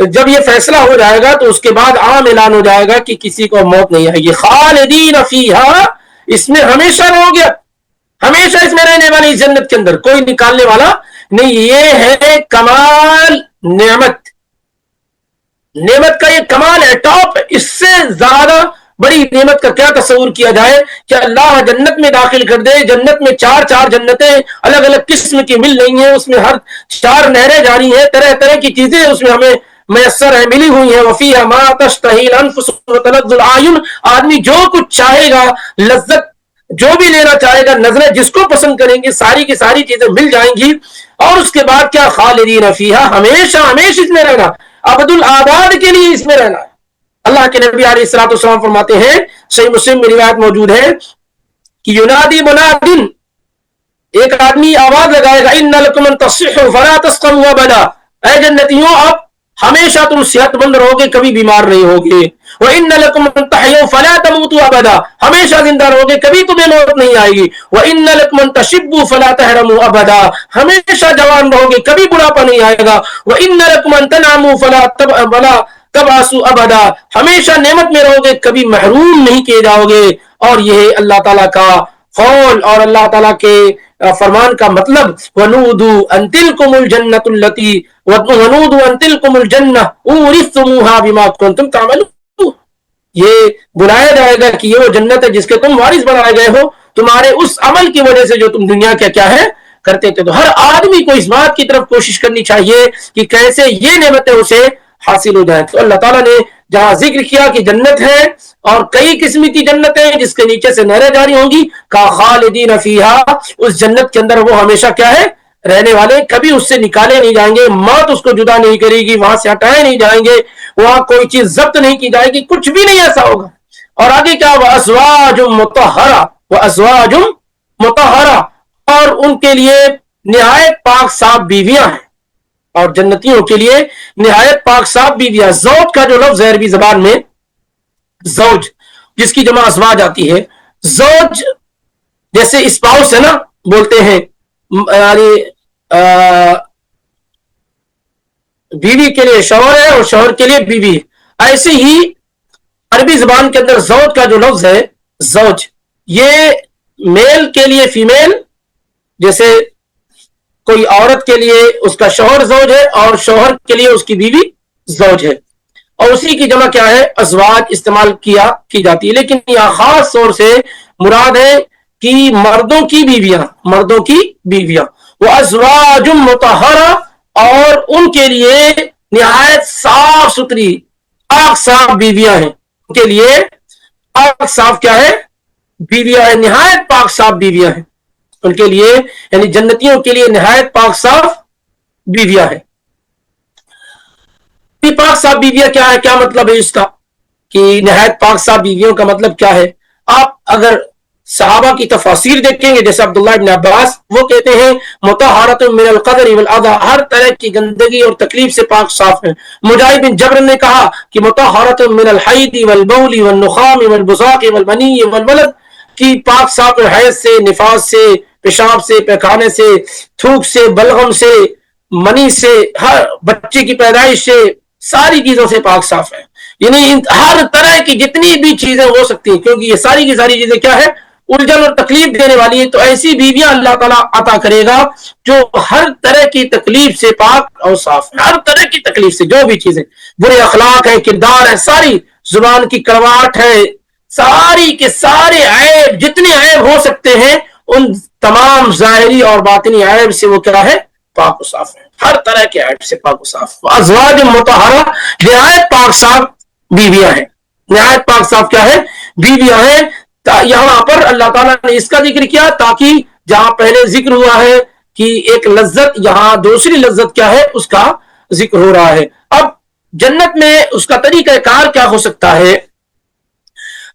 Speaker 1: جب یہ فیصلہ ہو جائے گا تو اس کے بعد عام اعلان ہو جائے گا کہ کسی کو موت نہیں آئے گی، خالدین فیہا، اس میں ہمیشہ رہو گے، ہمیشہ اس میں رہنے والی جنت کے اندر کوئی نکالنے والا نہیں۔ یہ ہے کمال نعمت کا، یہ کمال ہے، ٹاپ، اس سے زیادہ بڑی نعمت کا کیا تصور کیا جائے کہ اللہ جنت میں داخل کر دے۔ جنت میں چار جنتیں الگ الگ قسم کی مل رہی ہیں، اس میں ہر 4 نہریں جاری ہیں، طرح طرح کی چیزیں اس میں ہمیں میسر ہے، ملی ہوئی ہیں۔ وفیہا ما تشتہی الانفس وتلذ الاعین، آدمی جو کچھ چاہے گا، لذت جو بھی لینا چاہے گا، نظریں جس کو پسند کریں گی، ساری کی ساری چیزیں مل جائیں گی۔ اور اس کے بعد کیا، خالدین فیہا، ہمیشہ ہمیشہ اس میں رہنا، ابد الآباد کے لیے اس میں رہنا ہے۔ اللہ کے نبی علیہ الصلوۃ والسلام فرماتے ہیں، صحیح مسلم میں روایت موجود ہے کہ ینادی منادن، ایک آدمی آواز لگائے گا، ان لکم ان تصحوا فلا تسقموا ابدا، اے جنتیوں اب ہمیشہ تم صحت مند رہو گے، کبھی بیمار نہیں ہوگے۔ وَإِنَّ لَكُمْ أَن تَحْيَوْا فَلَا تَمُوتُوا أَبَدًا، ہمیشہ زندہ رہو گے، کبھی تمہیں موت نہیں آئے گی۔ وَإِنَّ لَكُمْ أَن تَشِبُّوا فَلَا تَحْرَمُوا أَبَدًا، ہمیشہ جوان رہو گے، کبھی بڑھاپا نہیں آئے گا۔ وَإِنَّ لَكُمْ أَن تَنْعَمُوا فَلَا تَبْعَثُوا أَبَدًا، ہمیشہ نعمت میں رہو گے، کبھی محروم نہیں کیے جاؤ گے۔ اور یہ اللہ تعالیٰ کا قول اور اللہ تعالیٰ کے فرمان کا مطلب، وَنُودُوا أَن تِلْكُمُ الْجَنَّةُ الَّتِي وَنُودُوا أَن تِلْكُمُ الْجَنَّةُ أُورِثْتُمُوهَا بِمَا كُنتُمْ تَعْمَلُونَ، یہ بلایا جائے گا کہ یہ وہ جنت ہے جس کے تم وارث بنائے گئے ہو، تمہارے اس عمل کی وجہ سے جو تم دنیا کیا ہے کرتے تھے۔ تو ہر آدمی کو اس بات کی طرف کوشش کرنی چاہیے کہ کیسے یہ نعمتیں اسے حاصل ہو جائیں۔ تو اللہ تعالیٰ نے جہاں ذکر کیا کہ جنت ہے اور کئی قسم کی جنتیں جس کے نیچے سے نہریں جاری ہوں گی، کہا خالدین فیہا، اس جنت کے اندر وہ ہمیشہ کیا ہے، رہنے والے، کبھی اس سے نکالے نہیں جائیں گے، موت اس کو جدا نہیں کرے گی، وہاں سے ہٹائے نہیں جائیں گے، وہاں کوئی چیز ضبط نہیں کی جائے گی، کچھ بھی نہیں ایسا ہوگا۔ اور آگے کیا، وَأَزْوَاجٌ مُطَہَّرَةٌ، وَأَزْوَاجٌ مُطَہَّرَةٌ، اور ان کے لیے نہایت پاک صاف بیویاں ہیں، اور جنتیوں کے لیے نہایت پاک صاف بیویاں۔ زوج کا جو لفظ ہے عربی زبان میں، زوج جس کی جمع ازواج آتی ہے، زوج جیسے اسپاؤس ہے نا بولتے ہیں، یعنی بیوی کے لیے شوہر ہے اور شوہر کے لیے بیوی ہے، ایسے ہی عربی زبان کے اندر زوج کا جو لفظ ہے، زوج، یہ میل کے لیے فیمیل، جیسے کوئی عورت کے لیے اس کا شوہر زوج ہے اور شوہر کے لیے اس کی بیوی زوج ہے، اور اسی کی جمع کیا ہے ازواج استعمال کی جاتی ہے، لیکن یہاں خاص طور سے مراد ہے کہ مردوں کی بیویاں وہ ازواج مطہرہ، اور ان کے لیے نہایت صاف ستھری پاک صاف بیویاں ہیں، ان کے لیے پاک صاف کیا ہے بیویاں ہیں، نہایت پاک صاف بیویاں ہیں ان کے لیے، یعنی جنتیوں کے لیے نہایت پاک صاف بیویاں ہیں۔ پاک صاف بیویاں کیا ہے، کیا مطلب ہے اس کا کہ نہایت پاک صاف بیویوں کا مطلب کیا ہے؟ آپ اگر صحابہ کی تفاسیر دیکھیں گے، جیسے عبداللہ ابن عباس، وہ کہتے ہیں مطہرۃ من القدر والاذى، ہر طرح کی گندگی اور تکلیف سے پاک صاف ہے۔ مجاہد بن جبر نے کہا کہ مطہرۃ من الحید والبول والنخام والبصاق والمنی والولد، کی پاک صاف حیض سے، نفاس سے، پیشاب سے، پیخانے سے، تھوک سے، بلغم سے، منی سے، ہر بچے کی پیدائش سے، ساری چیزوں سے پاک صاف ہے، یعنی ہر طرح کی جتنی بھی چیزیں ہو سکتی ہیں، کیونکہ یہ ساری کی ساری چیزیں کیا ہے الجھن اور تکلیف دینے والی ہے، تو ایسی بیویاں اللہ تعالیٰ عطا کرے گا جو ہر طرح کی تکلیف سے پاک اور صاف ہے، ہر طرح کی تکلیف سے، جو بھی چیزیں برے اخلاق ہے، کردار ہے، ساری زبان کی کڑواہٹ ہے، ساری کے سارے عیب جتنے عیب ہو سکتے ہیں ان تمام ظاہری اور باطنی عیب سے وہ کیا ہے پاک و صاف ہے، ہر طرح کے عیب سے پاک و صاف۔ ازواج مطہرہ نہایت پاک صاف بیویاں ہیں، نہایت پاک صاف کیا ہے بیویاں ہیں۔ یہاں پر اللہ تعالیٰ نے اس کا ذکر کیا تاکہ جہاں پہلے ذکر ہوا ہے کہ ایک لذت، یہاں دوسری لذت کیا ہے اس کا ذکر ہو رہا ہے۔ اب جنت میں اس کا طریقہ کار کیا ہو سکتا ہے؟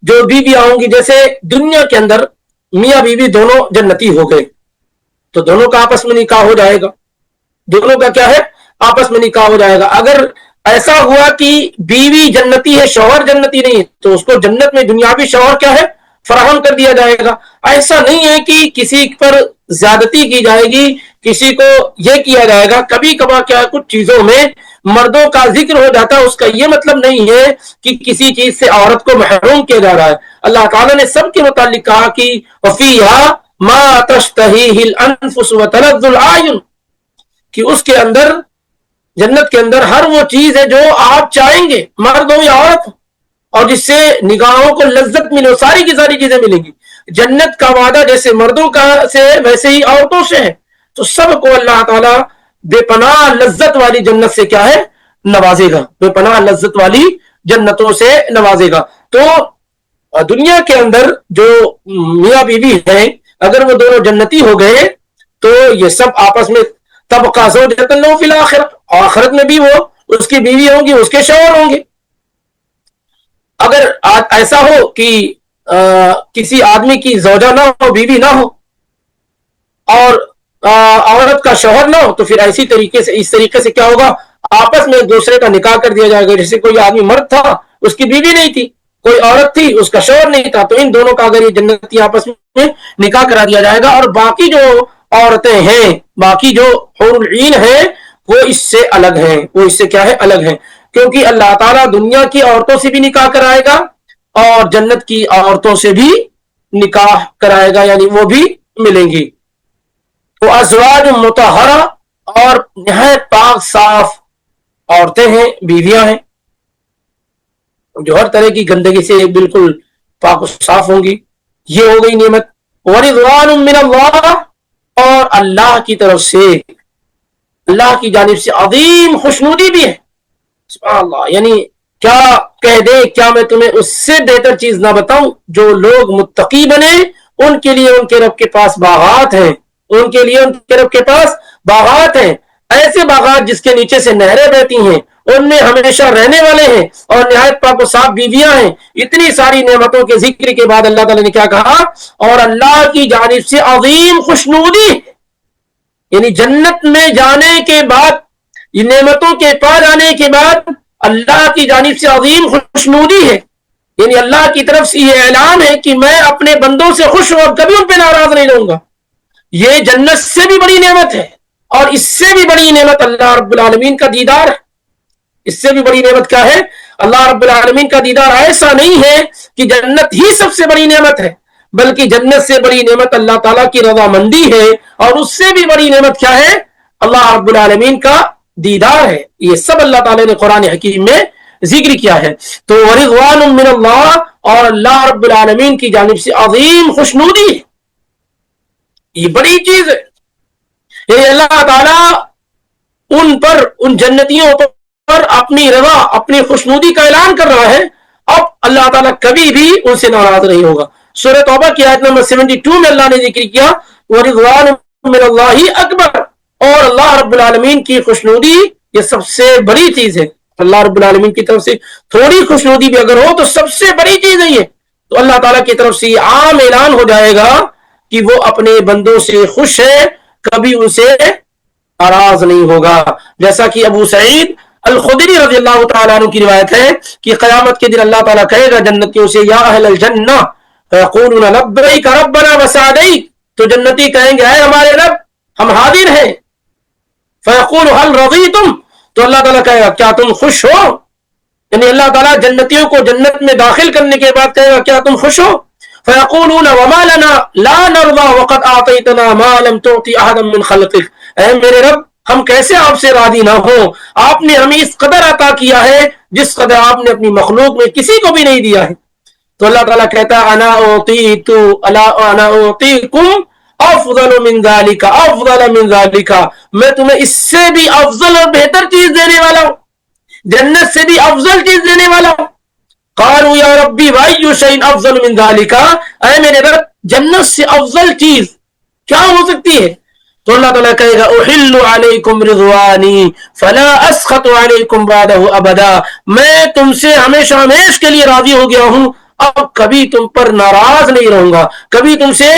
Speaker 1: جو بیویاں ہوں گی، جیسے دنیا کے اندر میاں بیوی دونوں جنتی ہو گئے تو دونوں کا آپس میں نکاح ہو جائے گا، دونوں کا کیا ہے آپس میں نکاح ہو جائے گا۔ اگر ایسا ہوا کہ بیوی جنتی ہے شوہر جنتی نہیں تو اس کو جنت میں دنیاوی شوہر کیا ہے فراہم کر دیا جائے گا۔ ایسا نہیں ہے کہ کسی پر زیادتی کی جائے گی، کسی کو یہ کیا جائے گا، کبھی کبھار کیا کچھ چیزوں میں مردوں کا ذکر ہو جاتا ہے، اس کا یہ مطلب نہیں ہے کہ کسی چیز سے عورت کو محروم کیا جا رہا ہے۔ اللہ تعالیٰ نے سب کے متعلق کہا کہ وَفِيهَا مَا تَشْتَهِيهِ الْأَنفُسُ وَتَلَذُّ الْأَعْيُنُ، کہ اس کے اندر جنت کے اندر ہر وہ چیز ہے جو آپ چاہیں گے، مرد ہو یا عورت، اور جس سے نگاہوں کو لذت ملے، ساری کی ساری چیزیں ملیں گی۔ جنت کا وعدہ جیسے مردوں کا سے ویسے ہی عورتوں سے ہے، تو سب کو اللہ تعالیٰ بے پناہ لذت والی جنت سے کیا ہے نوازے گا، بے پناہ لذت والی جنتوں سے نوازے گا۔ تو دنیا کے اندر جو میاں بیوی ہیں اگر وہ دونوں جنتی ہو گئے تو یہ سب آپس میں طبقہ زوجۃ لہ فی الآخرہ، آخرت میں بھی وہ اس کی بیوی ہوں گی، اس کے شوہر ہوں گے۔ اگر ایسا ہو کہ کسی آدمی کی زوجہ نہ ہو، بیوی نہ ہو، اور عورت کا شوہر نہ ہو، تو پھر ایسی طریقے سے اس طریقے سے کیا ہوگا آپس میں ایک دوسرے کا نکاح کر دیا جائے گا۔ جیسے کوئی آدمی مرد تھا اس کی بیوی نہیں تھی، کوئی عورت تھی اس کا شوہر نہیں تھا، تو ان دونوں کا اگر یہ جنتی آپس میں نکاح کرا دیا جائے گا، اور باقی جو عورتیں ہیں، باقی جو حور العین ہیں وہ اس سے الگ ہیں، وہ اس سے کیا ہے الگ ہیں، کیونکہ اللہ تعالیٰ دنیا کی عورتوں سے بھی نکاح کرائے گا اور جنت کی عورتوں سے بھی نکاح کرائے گا، یعنی وہ بھی ملیں گی۔ وہ ازواج مطہرہ اور نہایت پاک صاف عورتیں ہیں، بیویاں ہیں جو ہر طرح کی گندگی سے بالکل پاک و صاف ہوں گی۔ یہ ہو گئی نعمت۔ ورضوان من اللہ، اور اللہ کی طرف سے، اللہ کی جانب سے عظیم خوشنودی بھی ہے۔ سبحان اللہ، یعنی کیا کہہ دے، کیا میں تمہیں اس سے بہتر چیز نہ بتاؤں؟ جو لوگ متقی بنے ان کے لیے ان کے رب کے پاس باغات ہیں، ان کے لیے ان کے رب کے پاس باغات ہیں، ایسے باغات جس کے نیچے سے نہریں بہتی ہیں، ان میں ہمیشہ رہنے والے ہیں، اور نہایت پاک و صاف بیویاں ہیں۔ اتنی ساری نعمتوں کے ذکر کے بعد اللہ تعالیٰ نے کیا کہا؟ اور اللہ کی جانب سے عظیم خوشنودی، یعنی جنت میں جانے کے بعد، یہ نعمتوں کے پا جانے کے بعد اللہ کی جانب سے عظیم خوشنودی ہے، یعنی اللہ کی طرف سے یہ اعلان ہے کہ میں اپنے بندوں سے خوش ہوں اور کبھی ان پہ ناراض نہیں رہوں گا۔ یہ جنت سے بھی بڑی نعمت ہے، اور اس سے بھی بڑی نعمت اللہ رب العالمین کا دیدار ہے۔ اس سے بھی بڑی نعمت کیا ہے؟ اللہ رب العالمین کا دیدار۔ ایسا نہیں ہے کہ جنت ہی سب سے بڑی نعمت ہے، بلکہ جنت سے بڑی نعمت اللہ تعالیٰ کی رضامندی ہے، اور اس سے بھی بڑی نعمت کیا ہے؟ اللہ رب العالمین کا دیدار ہے۔ یہ سب اللہ تعالیٰ نے قرآن حکیم میں ذکر کیا ہے۔ تو ورضوان من اللہ، اور اللہ رب العالمین کی جانب سے عظیم خوشنودی ہے، یہ بڑی چیز ہے۔ یہ اللہ تعالیٰ ان جنتیوں پر اپنی رضا، اپنی خوشنودی کا اعلان کر رہا ہے۔ اب اللہ تعالیٰ کبھی بھی ان سے ناراض نہیں ہوگا۔ سورہ توبہ کی آیت نمبر 72 میں اللہ نے ذکر کیا ورضوان من اللہ اکبر، اور اللہ رب العالمین کی خوشنودی یہ سب سے بڑی چیز ہے۔ اللہ رب العالمین کی طرف سے تھوڑی خوشنودی بھی اگر ہو تو سب سے بڑی چیز ہے یہ۔ تو اللہ تعالیٰ کی طرف سے یہ عام اعلان ہو جائے گا کہ وہ اپنے بندوں سے خوش ہے، کبھی ان سے ناراض نہیں ہوگا۔ جیسا کہ ابو سعید الخدری رضی اللہ تعالیٰ عنہ کی روایت ہے کہ قیامت کے دن اللہ تعالیٰ کہے گا جنتیوں سے یا اہل الجنہ فیقولون لبیک ربنا وسعدیک، تو جنتی کہیں گے اے ہمارے رب ہم حاضر ہیں۔ فیقول هل رضیتم، تو اللہ تعالیٰ کہے گا کیا تم خوش ہو؟ یعنی اللہ تعالیٰ جنتیوں کو جنت میں داخل کرنے کے بعد کہے گا کیا تم خوش ہو؟ فیقولون وما لنا لا نرضى وقد اعطیتنا ما لم تعطی احدا من خلقک، اے میرے رب ہم کیسے آپ سے راضی نہ ہوں، آپ نے ہمیں اس قدر عطا کیا ہے جس قدر آپ نے اپنی مخلوق میں کسی کو بھی نہیں دیا ہے۔ تو اللہ تعالیٰ کہتا ہے انا اعطیکم افضل من ذالک افضل من ذالک، میں تمہیں اس سے بھی افضل اور بہتر چیز دینے والا ہوں، جنت سے بھی افضل چیز دینے والا ہوں۔ قالوا یا ربی وای شیء افضل من ذالک، اے میرے رب جنت سے افضل چیز کیا ہو سکتی ہے؟ تو اللہ تعالیٰ کہے گا احل علیکم رضوانی فلا اسخط علیکم بعدہ ابدا، میں تم سے ہمیشہ ہمیش کے لیے راضی ہو گیا ہوں، اب کبھی تم پر ناراض نہیں رہوں گا، کبھی تم سے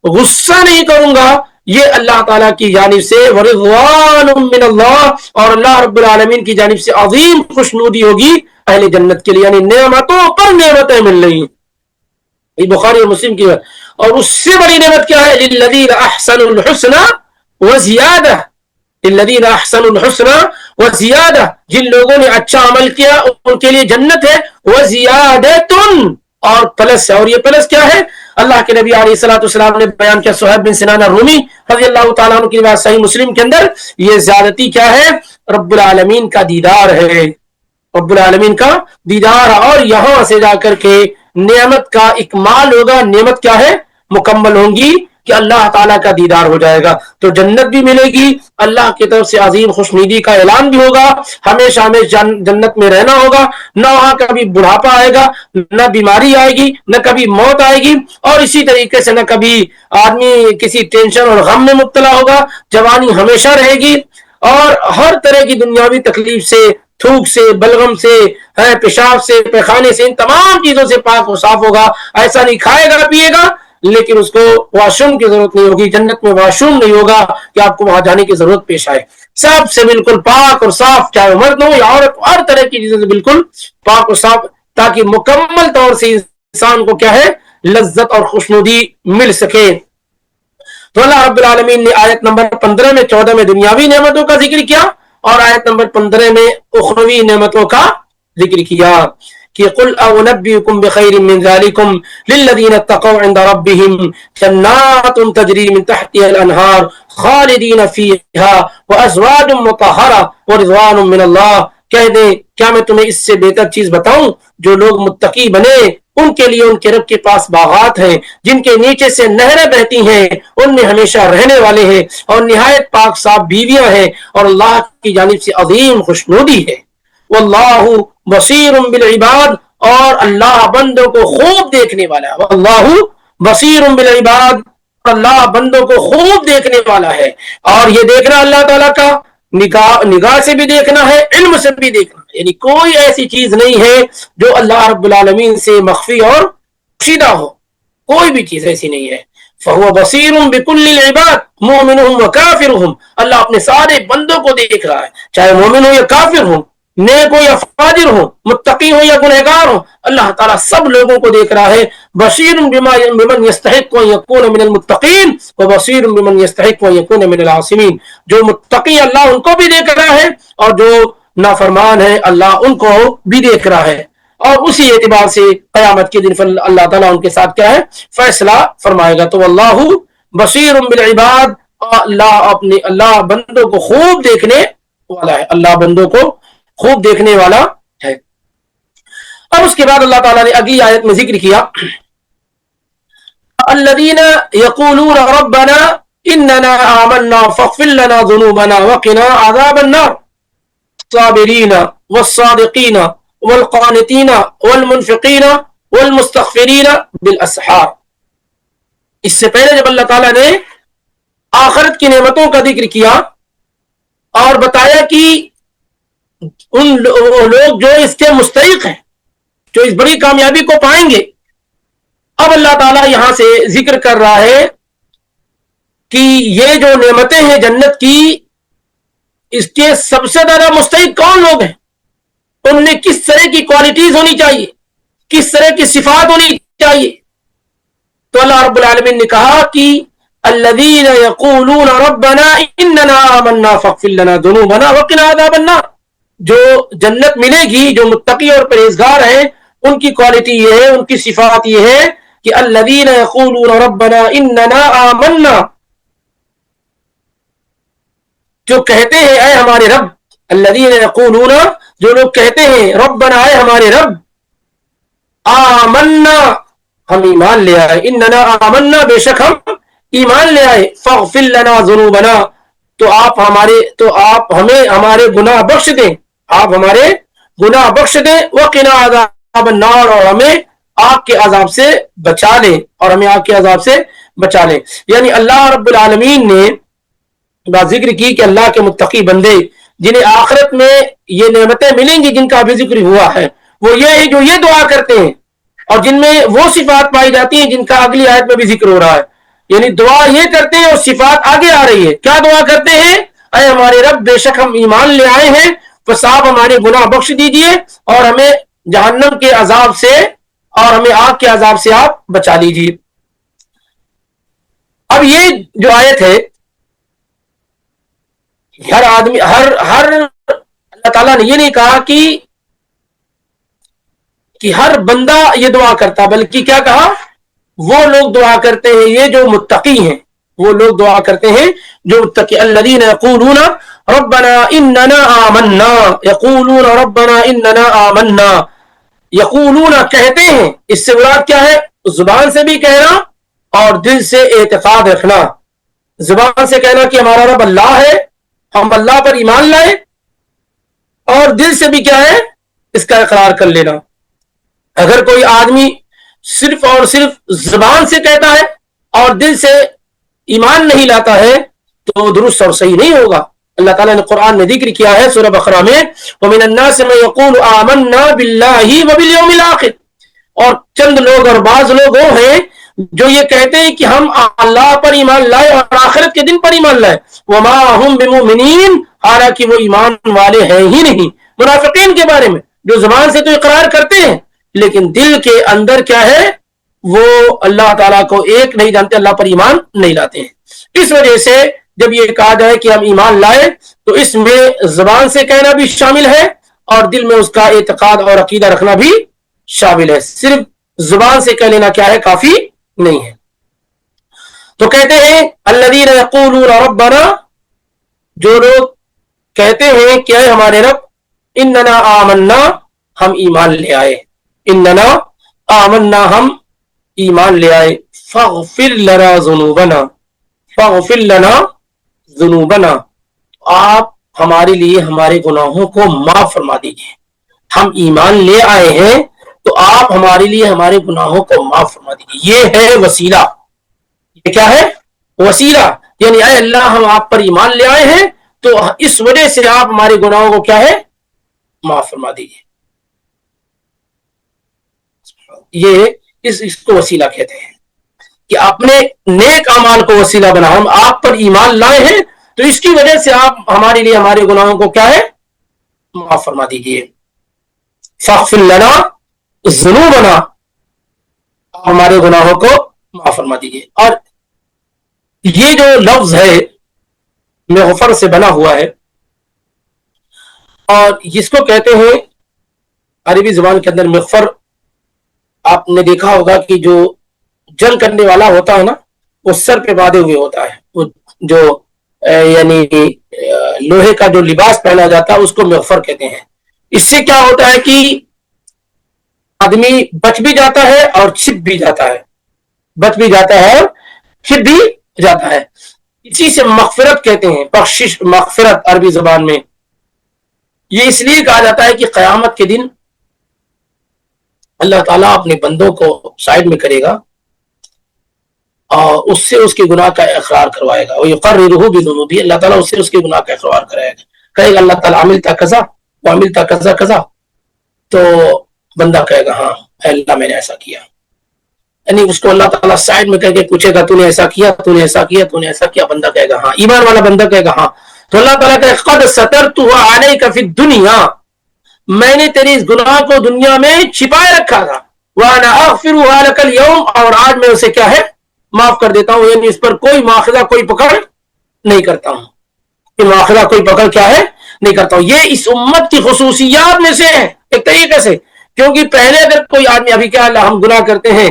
Speaker 1: غصہ نہیں کروں گا۔ یہ اللہ تعالیٰ کی جانب سے ورضوان من اللہ، اور اللہ رب العالمین کی جانب سے عظیم خوشنودی ہوگی اہل جنت کے لیے، یعنی نعمتوں پر نعمتیں مل رہی ہیں۔ یہ بخاری اور مسلم کی ہے۔ اور اس سے بڑی نعمت کیا ہے؟ للذین احسنوا الحسنى وزیادہ، للذین احسنوا الحسنى وزیادہ، جن لوگوں نے اچھا عمل کیا ان کے لیے جنت ہے، وزیادۃ، اور پلس ہے۔ اور یہ پلس کیا ہے؟ اللہ کے نبی علیہ الصلوۃ والسلام نے بیان کیا، صہیب بن سنان الرومی رضی اللہ تعالیٰ عنہ کی روایت صحیح مسلم کے اندر، یہ زیادتی کیا ہے؟ رب العالمین کا دیدار ہے، رب العالمین کا دیدار، اور یہاں سے جا کر کے نعمت کا اکمال ہوگا۔ نعمت کیا ہے؟ مکمل ہوں گی کہ اللہ تعالیٰ کا دیدار ہو جائے گا، تو جنت بھی ملے گی، اللہ کی طرف سے عظیم خوشنودی کا اعلان بھی ہوگا، ہمیشہ ہمیشہ جنت میں رہنا ہوگا، نہ وہاں کبھی بڑھاپا آئے گا، نہ بیماری آئے گی، نہ کبھی موت آئے گی، اور اسی طریقے سے نہ کبھی آدمی کسی ٹینشن اور غم میں مبتلا ہوگا، جوانی ہمیشہ رہے گی، اور ہر طرح کی دنیاوی تکلیف سے، تھوک سے، بلغم سے، پیشاب سے، پیخانے سے، ان تمام چیزوں سے پاک و صاف ہوگا۔ ایسا نہیں کھائے گا پیے گا لیکن اس کو واش روم کی ضرورت نہیں ہوگی، جنت میں واش روم نہیں ہوگا کہ آپ کو وہاں جانے کی ضرورت پیش آئے، سب سے بالکل پاک اور صاف، چاہے مرد ہو یا عورت، ہر طرح کی چیزوں سے بالکل پاک اور صاف، تاکہ مکمل طور سے انسان کو کیا ہے؟ لذت اور خوشنودی مل سکے۔ تو اللہ رب العالمین نے آیت نمبر 15 میں 14 میں دنیاوی نعمتوں کا ذکر کیا، اور آیت نمبر 15 میں اخروی نعمتوں کا ذکر کیا کہ قل اونبئکم بخیر من ذالکم للذین اتقوا عند ربهم جنات تجری من تحتها الانہار خالدین فیہا وازواج مطہرہ ورضوان من اللہ، کہہ دیں کیا میں تمہیں اس سے بہتر چیز بتاؤں؟ جو لوگ متقی بنے ان کے لیے ان کے رب کے پاس باغات ہیں جن کے نیچے سے نہریں بہتی ہیں، ان میں ہمیشہ رہنے والے ہیں، اور نہایت پاک صاف بیویاں ہیں، اور اللہ کی جانب سے عظیم خوشنودی ہے۔ واللہ بصیر بالعباد، اور اللہ بندوں کو خوب دیکھنے والا ہے۔ واللہ بصیر بالعباد، اللہ بندوں کو خوب دیکھنے والا ہے، اور یہ دیکھنا اللہ تعالیٰ کا نگاہ سے بھی دیکھنا ہے، علم سے بھی دیکھنا ہے، یعنی کوئی ایسی چیز نہیں ہے جو اللہ رب العالمین سے مخفی اور پوشیدہ ہو، کوئی بھی چیز ایسی نہیں ہے۔ فَهُوَ بَصِيرٌ بِكُلِّ الْعِبَادِ مُؤْمِنُهُمْ وَكَافِرُهُمْ، اللہ اپنے سارے بندوں کو دیکھ رہا ہے، چاہے مومن ہو یا کافر ہو، نیک ہو یا فاجر ہو، متقی ہو یا گنہگار ہو، اللہ تعالیٰ سب لوگوں کو دیکھ رہا ہے۔ بشیر بمن یستحق ان یکون من المتقین وبصیر بمن یستحق ان یکون من العاصمین، جو متقی اللہ ان کو بھی دیکھ رہا ہے، اور جو نافرمان ہے اللہ ان کو بھی دیکھ رہا ہے۔ اور اسی اعتبار سے قیامت کے دن اللہ تعالیٰ ان کے ساتھ کیا ہے فیصلہ فرمائے گا. تو اللہ بصیر بالعباد، اللہ بندوں کو خوب دیکھنے والا ہے، اللہ بندوں کو خوب دیکھنے والا ہے. اور اس کے بعد اللہ تعالیٰ نے اگلی آیت میں ذکر کیا الذین یقولون ربنا اننا آمنا فاغفر لنا ذنوبنا وقنا عذاب النار الصابرین والصادقین والقانتین والمنفقین والمستغفرین بالاسحار. اس سے پہلے جب اللہ تعالیٰ نے آخرت کی نعمتوں کا ذکر کیا اور بتایا کہ ان لوگ جو اس کے مستحق ہیں، جو اس بڑی کامیابی کو پائیں گے، اب اللہ تعالیٰ یہاں سے ذکر کر رہا ہے کہ یہ جو نعمتیں ہیں جنت کی، اس کے سب سے زیادہ مستحق کون لوگ ہیں، ان میں کس طرح کی کوالٹیز ہونی چاہیے، کس طرح کی صفات ہونی چاہیے. تو اللہ رب العالمین نے کہا کہ الذین یقولون ربنا اننا آمنا فاغفر لنا ذنوبنا وقنا عذاب النار، جو جنت ملے گی، جو متقی اور پرہیزگار ہیں، ان کی کوالٹی یہ ہے، ان کی صفات یہ ہے کہ الذین یقولون ربنا اننا آمنا، جو کہتے ہیں اے ہمارے رب، الذین یقولون، جو لوگ کہتے ہیں ربنا اے ہمارے رب، آمنا ہم ایمان لے آئے، اننا آمنا بے شک ہم ایمان لے آئے، فاغفر لنا ذنوبنا، تو آپ ہمیں ہمارے گناہ بخش دیں، آپ ہمارے گناہ بخش دیں، وقنا عذاب النار، اور ہمیں آگ کے عذاب سے بچا لیں، اور ہمیں آگ کے عذاب سے بچا لیں. یعنی اللہ رب العالمین نے بات ذکر کی کہ اللہ کے متقی بندے جنہیں آخرت میں یہ نعمتیں ملیں گی جن کا بھی ذکر ہوا ہے، وہ یہ ہے جو یہ دعا کرتے ہیں، اور جن میں وہ صفات پائی جاتی ہیں جن کا اگلی آیت میں بھی ذکر ہو رہا ہے. یعنی دعا یہ کرتے ہیں اور صفات آگے آ رہی ہے. کیا دعا کرتے ہیں؟ اے ہمارے رب بے شک ہم ایمان لے آئے ہیں، بس آپ ہمارے گناہ بخش دیجئے، اور ہمیں جہنم کے عذاب سے اور ہمیں آگ کے عذاب سے آپ بچا لیجئے. اب یہ جو آیت ہے، ہر آدمی اللہ تعالیٰ نے یہ نہیں کہا کہ ہر بندہ یہ دعا کرتا، بلکہ کیا کہا؟ وہ لوگ دعا کرتے ہیں یہ جو متقی ہیں، وہ لوگ دعا کرتے ہیں جو متقی. الذین یقولون ربنا اننا آمنا، یقولون ربنا اننا آمنا، یقولون کہتے ہیں، اس سے مراد کیا ہے؟ زبان سے بھی کہنا اور دل سے اعتقاد رکھنا. زبان سے کہنا کہ ہمارا رب اللہ ہے، ہم اللہ پر ایمان لائے، اور دل سے بھی کیا ہے؟ اس کا اقرار کر لینا. اگر کوئی آدمی صرف اور صرف زبان سے کہتا ہے اور دل سے ایمان نہیں لاتا ہے تو درست اور صحیح نہیں ہوگا. اللہ تعالیٰ نے قرآن میں ذکر کیا ہے سورہ بقرہ میں وَمِنَ النَّاسِ مَن يَقُولُ آمَنَّا بِاللَّهِ وَبِالْيَوْمِ الْآخِرِ، اور چند لوگ اور بعض لوگ وہ ہیں جو یہ کہتے ہیں کہ ہم اللہ پر ایمان لائے اور آخرت کے دن پر ایمان لائے. وَمَا هُمْ بِمُؤْمِنِينَ، حالانکہ وہ ایمان والے ہیں ہی نہیں. منافقین کے بارے میں جو زبان سے تو اقرار کرتے ہیں لیکن دل کے اندر کیا ہے؟ وہ اللہ تعالیٰ کو ایک نہیں جانتے، اللہ پر ایمان نہیں لاتے ہیں. اس وجہ سے جب یہ کہا جائے کہ ہم ایمان لائے تو اس میں زبان سے کہنا بھی شامل ہے اور دل میں اس کا اعتقاد اور عقیدہ رکھنا بھی شامل ہے. صرف زبان سے کہہ لینا کیا ہے؟ کافی نہیں ہے. تو کہتے ہیں الذین یقولون ربنا، جو لوگ کہتے ہیں کہ اے ہمارے رب، اننا آمنا، ہم ایمان لے آئے، اننا آمنا، ہم ایمان لے آئے، فاغفر لنا ذنوبنا، فاغفر لنا ذنوبنا، آپ ہمارے لیے ہمارے گناہوں کو معاف فرما دیجئے. ہم ایمان لے آئے ہیں تو آپ ہمارے لیے ہمارے گناہوں کو معاف فرما دیجئے. یہ ہے وسیلہ. یہ کیا ہے؟ وسیلہ. یعنی اے اللہ ہم آپ پر ایمان لے آئے ہیں تو اس وجہ سے آپ ہمارے گناہوں کو کیا ہے؟ معاف فرما دیجئے. یہ اس کو وسیلہ کہتے ہیں کہ اپنے نیک اعمال کو وسیلہ بنا. ہم آپ پر ایمان لائے ہیں تو اس کی وجہ سے آپ ہمارے لیے ہمارے گناہوں کو کیا ہے؟ معاف فرما دیجئے. فاغفر لنا ذنوبنا، ہمارے گناہوں کو معاف فرما دیجئے. اور یہ جو لفظ ہے مغفر سے بنا ہوا ہے اور جس کو کہتے ہیں عربی زبان کے اندر مغفر آپ نے دیکھا ہوگا کہ جو جنگ کرنے والا ہوتا ہے نا وہ سر پہ باندھے ہوئے ہوتا ہے، وہ جو یعنی لوہے کا جو لباس پہنا جاتا ہے اس کو مغفر کہتے ہیں۔ اس سے کیا ہوتا ہے کہ آدمی بچ بھی جاتا ہے اور چھپ بھی جاتا ہے، بچ بھی جاتا ہے اور چھپ بھی جاتا ہے۔ اسی سے مغفرت کہتے ہیں، بخشش، مغفرت عربی زبان میں۔ یہ اس لیے کہا جاتا ہے کہ قیامت کے دن اللہ تعالیٰ اپنے بندوں کو سائڈ میں کرے گا اور اس سے اس کے گناہ کا اقرار کروائے گا، وَيُقَرِّرُهُ بِذُنُوبِهِ، اللہ تعالیٰ اس سے اس کے گناہ کا اقرار کرائے گا، کہے گا اللہ تعالیٰ عملتا کذا وعملتا کذا کذا، تو بندہ کہے گا ہاں اے اللہ میں نے ایسا کیا، یعنی اس کو اللہ تعالیٰ سائڈ میں کہہ کے پوچھے گا تو نے ایسا کیا، تو نے ایسا کیا، تو نے ایسا کیا، بندہ کہے گا ہاں، ایمان والا بندہ کہے گا ہاں، تو اللہ تعالیٰ کہے قد سترتها علیک فی الدنیا، میں نے تیری اس گناہ کو دنیا میں چھپائے رکھا تھا، وانا اغفرها لک اليوم، اور آج میں اسے کیا ہے معاف کر دیتا ہوں، یعنی اس پر کوئی مواخذہ کوئی پکڑ نہیں کرتا ہوں، مواخذہ کوئی پکڑ کیا ہے نہیں کرتا ہوں۔ یہ اس امت کی خصوصیات میں سے ہے ایک طریقے سے، کیونکہ پہلے اگر کوئی آدمی ابھی کیا اللہ ہم گناہ کرتے ہیں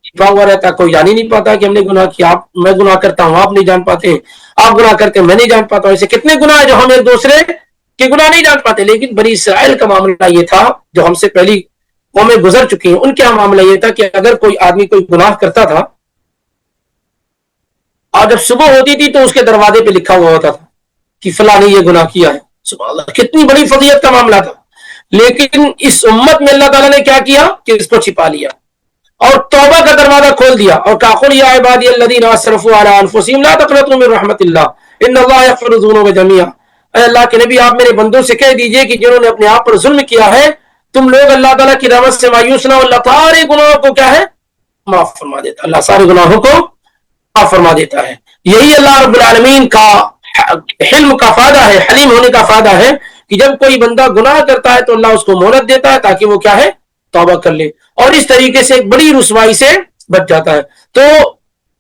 Speaker 1: چھپا ہوا رہتا، کوئی جان ہی نہیں پاتا کہ ہم نے گناہ کیا، میں گناہ کرتا ہوں آپ نہیں جان پاتے، آپ گناہ کرتے ہیں میں نہیں جان پاتا، ایسے کتنے گناہ جو ہم ایک دوسرے کے گناہ نہیں جان پاتے۔ لیکن بنی اسرائیل کا معاملہ یہ تھا، جو ہم سے پہلی قومیں گزر چکی ہیں ان کا معاملہ یہ تھا کہ اگر کوئی آدمی کوئی گناہ کرتا تھا اور جب صبح ہوتی تھی تو اس کے دروازے پہ لکھا ہوا ہوتا تھا کہ فلاں نے یہ گناہ کیا ہے، سبحان اللہ، کتنی بڑی فضیلت کا معاملہ تھا۔ لیکن اس امت میں اللہ تعالیٰ نے کیا کیا کہ اس کو چھپا لیا اور توبہ کا دروازہ کھول دیا اور کہا قل یا عبادی الذین اسرفوا علی انفسہم لا تقنطوا من رحمت اللہ ان اللہ یغفر الذنوب جميعا، اے اللہ کے نبی آپ میرے بندوں سے کہہ دیجئے کہ جنہوں نے اپنے آپ پر ظلم کیا ہے تم لوگ اللہ تعالیٰ کی رحمت سے مایوس نہ ہو، اللہ سارے گناہوں کو کیا ہے معاف فرما دیتا، اللہ سارے گناہوں کو معاف فرما دیتا ہے۔ یہی اللہ رب العالمین کا حلم کا فائدہ ہے، حلیم ہونے کا فائدہ ہے کہ جب کوئی بندہ گناہ کرتا ہے تو اللہ اس کو مہلت دیتا ہے تاکہ وہ کیا ہے توبہ کر لے، اور اس طریقے سے ایک بڑی رسوائی سے بچ جاتا ہے۔ تو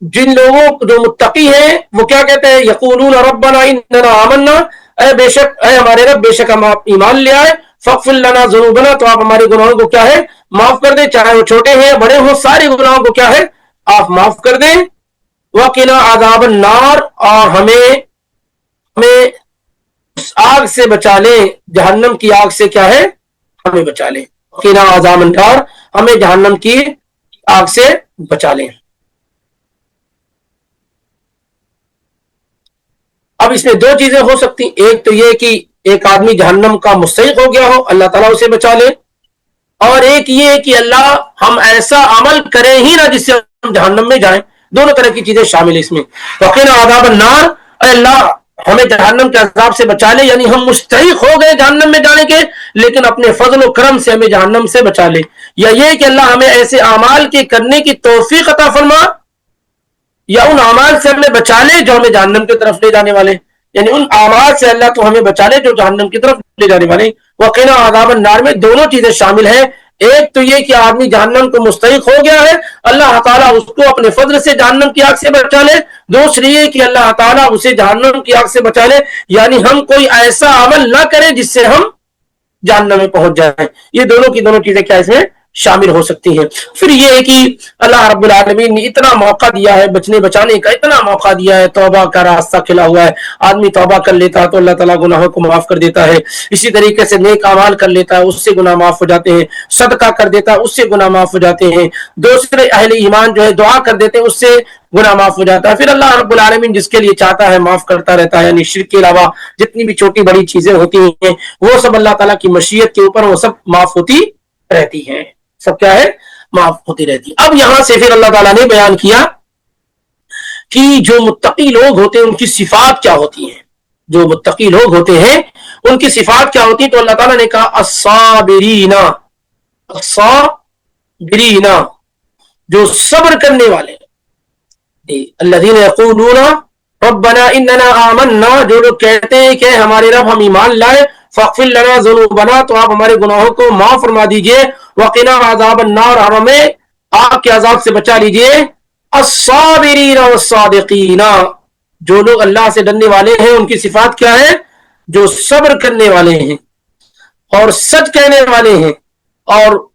Speaker 1: جن لوگوں جو متقی ہیں وہ کیا کہتے ہیں یقولون ربنا اننا آمنا، اے بے شک اے ہمارے رب بے شک ہم آپ ایمان لے آئے، فاغفر لنا ذنوبنا، تو آپ ہمارے گناہوں کو کیا ہے معاف کر دیں، چاہے وہ چھوٹے ہیں بڑے ہوں، سارے گناہوں کو کیا ہے آپ معاف کر دیں، وقنا عذاب النار، اور ہمیں اس آگ سے بچا لیں، جہنم کی آگ سے کیا ہے ہمیں بچا لیں، وقنا عذاب النار، ہمیں جہنم کی آگ سے بچا لیں۔ اب اس میں دو چیزیں ہو سکتی، ایک تو یہ کہ ایک آدمی جہنم کا مستحق ہو گیا ہو اللہ تعالیٰ اسے بچا لے، اور ایک یہ کہ اللہ ہم ایسا عمل کریں ہی نہ جس سے ہم جہنم میں جائیں، دونوں طرح کی چیزیں شامل ہیں اس میں۔ وقنا عذاب النار، اے اللہ ہمیں جہنم کے عذاب سے بچا لے، یعنی ہم مستحق ہو گئے جہنم میں جانے کے لیکن اپنے فضل و کرم سے ہمیں جہنم سے بچا لے، یا یہ کہ اللہ ہمیں ایسے اعمال کے کرنے کی توفیق عطا فرما، یا ان اعمال سے ہمیں بچا لے جو ہمیں جہنم کی طرف لے جانے والے، یعنی ان اعمال سے اللہ تو ہمیں بچا لے جو جہنم کی طرف لے جانے والے۔ وقنا عذاب النار میں دونوں چیزیں شامل ہیں، ایک تو یہ کہ آدمی جہنم کو مستحق ہو گیا ہے، اللہ تعالیٰ اس کو اپنے فضل سے جہنم کی آگ سے بچا لے، دوسری یہ کہ اللہ تعالیٰ اسے جہنم کی آگ سے بچا لے، یعنی ہم کوئی ایسا عمل نہ کریں جس سے ہم جہنم میں پہنچ جائیں۔ یہ دونوں کی دونوں چیزیں کیا اس میں شامل ہو سکتی ہیں۔ پھر یہ ہے کہ اللہ رب العالمین نے اتنا موقع دیا ہے بچنے بچانے کا، اتنا موقع دیا ہے، توبہ کا راستہ کھلا ہوا ہے، آدمی توبہ کر لیتا ہے تو اللہ تعالیٰ گناہوں کو معاف کر دیتا ہے، اسی طریقے سے نیک اعمال کر لیتا ہے اس سے گناہ معاف ہو جاتے ہیں، صدقہ کر دیتا ہے اس سے گناہ معاف ہو جاتے ہیں، دوسرے اہل ایمان جو ہے دعا کر دیتے ہیں اس سے گناہ معاف ہو جاتا ہے۔ پھر اللہ رب العالمین جس کے لیے چاہتا ہے معاف کرتا رہتا ہے، یعنی شرک کے علاوہ جتنی بھی چھوٹی بڑی چیزیں ہوتی ہیں وہ سب اللہ تعالیٰ کی مشیت کے اوپر وہ سب معاف ہوتی رہتی ہیں، سب کیا ہے معاف ہوتی رہتی۔ اب یہاں سے پھر اللہ تعالیٰ نے بیان کیا کہ جو متقی لوگ ہوتے ہیں ان کی صفات کیا ہوتی ہیں، جو متقی لوگ ہوتے ہیں ان کی صفات کیا ہوتی ہیں، تو اللہ تعالیٰ نے کہا الصابرین، الصابرین جو صبر کرنے والے، الذین یقولون ربنا اننا آمنا، جو لوگ کہتے ہیں کہ ہمارے رب ہم ایمان لائے، فاغفر لنا ذنوبنا، تو آپ ہمارے گناہوں کو معاف فرما دیجئے، وقنا عذاب النار، اور ہمیں آگ کے عذاب سے بچا لیجئے، الصابرین والصادقین، جو لوگ اللہ سے ڈرنے والے ہیں ان کی صفات کیا ہے، جو صبر کرنے والے ہیں اور سچ کہنے والے ہیں، اور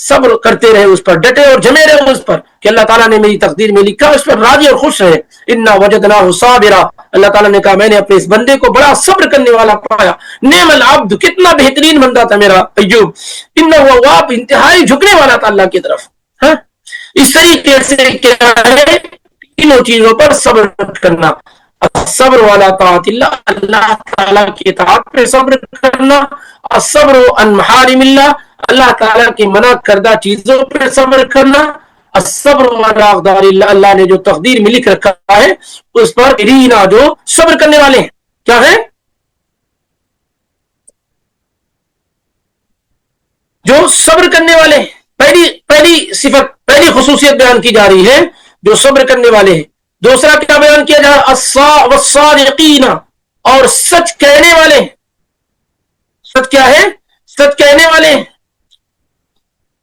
Speaker 1: صبر کرتے رہے اس پر, ڈٹے اور جمے رہے اس پر کہ اللہ تعالیٰ نے میری تقدیر میں لکھا, اس پر راضی اور خوش رہے. انا وجدناہ صابرا, اللہ تعالیٰ نے کہا میں نے اپنے اس بندے کو بڑا صبر کرنے والا پایا. نعم العبد, کتنا بہترین بندہ تھا میرا ایوب. انہ اواب, انتہائی جھکنے والا تھا اللہ کی طرف. ہاں, اس طریقے سے کیا ہے, تینوں چیزوں پر صبر کرنا. الصبر والا طاعت اللہ, اللہ تعالیٰ کی اطاعت پہ صبر کرنا. الصبر عن محارم اللہ, اللہ تعالیٰ کی منع کردہ چیزوں پہ صبر کرنا. الصبر علی اقدار اللہ, اللہ نے جو تقدیر میں لکھ رکھا ہے اس پر رینا, جو صبر کرنے والے ہیں. کیا ہے, جو صبر کرنے والے ہیں. پہلی صفت, پہلی خصوصیت بیان کی جا رہی ہے جو صبر کرنے والے ہیں. دوسرا کیا بیان کیا جا رہا ہے, والصادقین, اور سچ کہنے والے. سچ کیا ہے, سچ کہنے والے.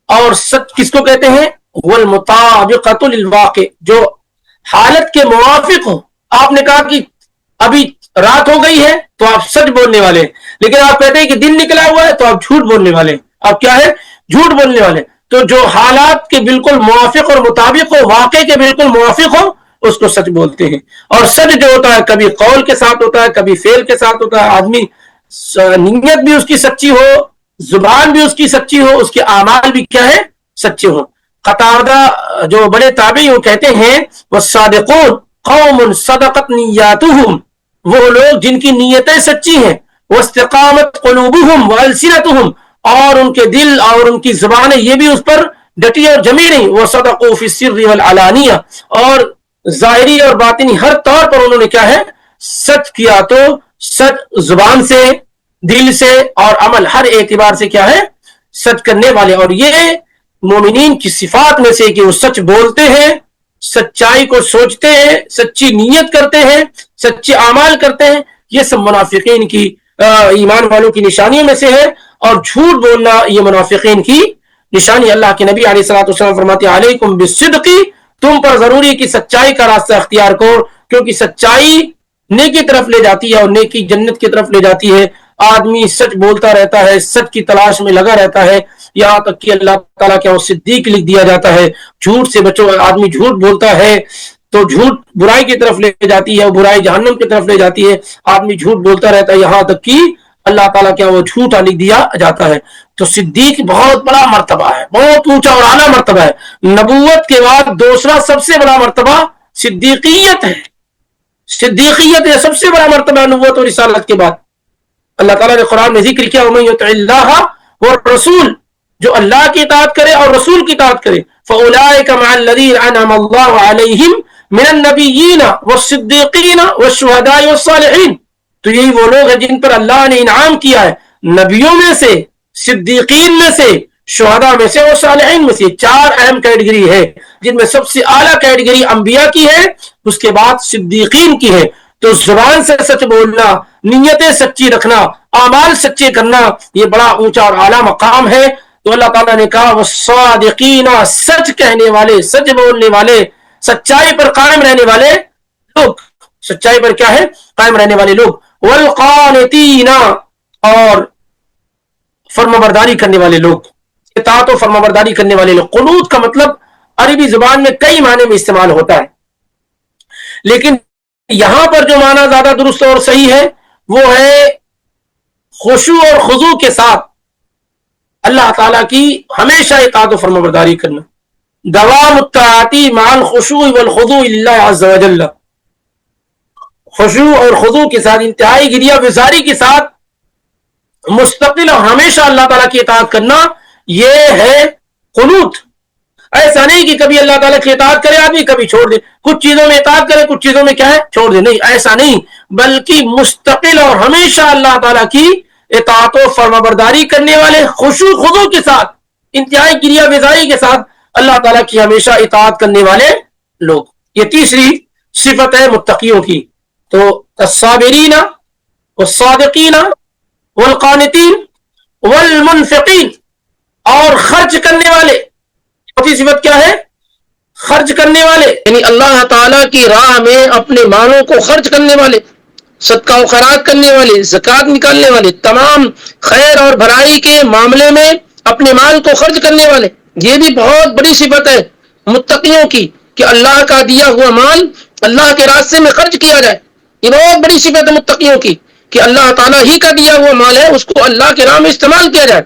Speaker 1: اور سچ کس کو کہتے ہیں, والمطابقۃ للواقع, جو حالت کے موافق ہو. آپ نے کہا کہ ابھی رات ہو گئی ہے تو آپ سچ بولنے والے, لیکن آپ کہتے ہیں کہ دن نکلا ہوا ہے تو آپ جھوٹ بولنے والے. آپ کیا ہے, جھوٹ بولنے والے. تو جو حالات کے بالکل موافق اور مطابق ہو, واقع کے بالکل موافق ہو, اس کو سچ بولتے ہیں. اور سچ جو ہوتا ہے کبھی قول کے ساتھ ہوتا ہے, کبھی فعل کے ساتھ ہوتا ہے. آدمی نیت بھی اس کی سچی ہو, زبان بھی اس کی سچی ہو, اس کے اعمال بھی کیا ہے, سچے ہوں. قتادہ جو بڑے تابعی وہ کہتے ہیں والصادقون قوم صدقت نیاتهم, وہ لوگ جن کی نیتیں سچی ہیں. واستقامت قلوبهم والسنتهم, اور ان کے دل اور ان کی زبانیں یہ بھی اس پر ڈٹی اور جمی نہیں. وصدقوا فی السر والعلانیہ, اور ظاہری اور باطنی ہر طور پر انہوں نے کیا ہے, سچ کیا. تو سچ زبان سے, دل سے اور عمل ہر اعتبار سے کیا ہے, سچ کرنے والے. اور یہ مومنین کی صفات میں سے کہ وہ سچ بولتے ہیں, سچائی کو سوچتے ہیں, سچی نیت کرتے ہیں, سچے اعمال کرتے ہیں. یہ سب منافقین کی, ایمان والوں کی نشانیوں میں سے ہے. اور جھوٹ بولنا یہ منافقین کی نشانی. اللہ کے نبی علیہ الصلوۃ والسلام فرماتے ہیں علیکم بالصدق, تم پر ضروری ہے کہ سچائی کا راستہ اختیار کرو, کیونکہ سچائی نیکی طرف لے جاتی ہے اور نیکی جنت کی طرف لے جاتی ہے. آدمی سچ بولتا رہتا ہے, سچ کی تلاش میں لگا رہتا ہے, یہاں تک کہ اللہ تعالیٰ کے صدیق لکھ دیا جاتا ہے. جھوٹ سے بچو, آدمی جھوٹ بولتا ہے تو جھوٹ برائی کی طرف لے جاتی ہے, برائی جہنم کی طرف لے جاتی ہے. آدمی جھوٹ بولتا رہتا ہے یہاں تک کہ اللہ تعالیٰ کیا وہ جھوٹا لکھ دیا جاتا ہے. تو صدیق بہت بڑا مرتبہ ہے, بہت اونچا اور اعلیٰ مرتبہ ہے. نبوت کے بعد دوسرا سب سے بڑا مرتبہ صدیقیت ہے. صدیقیت ہے سب سے بڑا مرتبہ نبوت اور رسالت کے بعد. اللہ تعالیٰ نے قرآن میں ذکر کیا وَمَن يُطِعِ اللَّهَ وَالرَّسُولَ, جو اللہ کی اطاعت کرے اور رسول کی اطاعت کرے. فَأُولَٰئِكَ مَعَ الَّذِينَ أَنْعَمَ اللَّهُ عَلَيْهِمْ مِنَ النَّبِيِّينَ وَالصِّدِّيقِينَ وَالشُّهَدَاءِ وَالصَّالِحِينَ, تو یہی وہ لوگ ہیں جن پر اللہ نے انعام کیا ہے, نبیوں میں سے, صدیقین میں سے, شہداء میں سے اور صالحین میں سے. چار اہم کیٹیگری ہے جن میں سب سے اعلیٰ کیٹیگری انبیاء کی ہے, اس کے بعد صدیقین کی ہے. تو زبان سے سچ بولنا, نیتیں سچی رکھنا, اعمال سچے کرنا, یہ بڑا اونچا اور اعلیٰ مقام ہے. تو اللہ تعالیٰ نے کہا والصادقین, سچ کہنے والے, سچ بولنے والے, سچائی پر قائم رہنے والے لوگ. سچائی پر کیا ہے, قائم رہنے والے لوگ. والقانتین, اور فرمانبرداری کرنے والے لوگ, اطاعت و فرمانبرداری کرنے والے لوگ. قنوت کا مطلب عربی زبان میں کئی معنی میں استعمال ہوتا ہے, لیکن یہاں پر جو معنی زیادہ درست اور صحیح ہے وہ ہے خشوع اور خضوع کے ساتھ اللہ تعالیٰ کی ہمیشہ اطاعت و فرمانبرداری کرنا. دوام الطاعتی مع الخشوع والخضوع للہ عز وجل, خشوع اور خضوع کے ساتھ, انتہائی گریہ گزاری کے ساتھ مستقل اور ہمیشہ اللہ تعالیٰ کی اطاعت کرنا, یہ ہے قنوت. ایسا نہیں کہ کبھی اللہ تعالیٰ کی اطاعت کرے آدمی, کبھی چھوڑ دے, کچھ چیزوں میں اطاعت کرے, کچھ چیزوں میں کیا ہے, چھوڑ دے. نہیں, ایسا نہیں, بلکہ مستقل اور ہمیشہ اللہ تعالیٰ کی اطاعت و فرمانبرداری کرنے والے, خشوع خضوع کے ساتھ, انتہائی گریہ بیزاری کے ساتھ اللہ تعالیٰ کی ہمیشہ اطاعت کرنے والے لوگ. یہ تیسری صفت ہے متقیوں کی. تو الصابرین والصادقین والقانتین والمنفقین, اور خرچ کرنے والے. چوتھی صفت کیا ہے, خرچ کرنے والے, یعنی اللہ تعالیٰ کی راہ میں اپنے مالوں کو خرچ کرنے والے, صدقہ و خیرات کرنے والے, زکوٰۃ نکالنے والے, تمام خیر اور بھلائی کے معاملے میں اپنے مال کو خرچ کرنے والے. یہ بھی بہت بڑی صفت ہے متقیوں کی کہ اللہ کا دیا ہوا مال اللہ کے راستے میں خرچ کیا جائے. یہ بہت بڑی صفت ہے متقیوں کی کہ اللہ تعالیٰ ہی کا دیا ہوا مال ہے، اس کو اللہ کے راہ میں استعمال کیا جائے.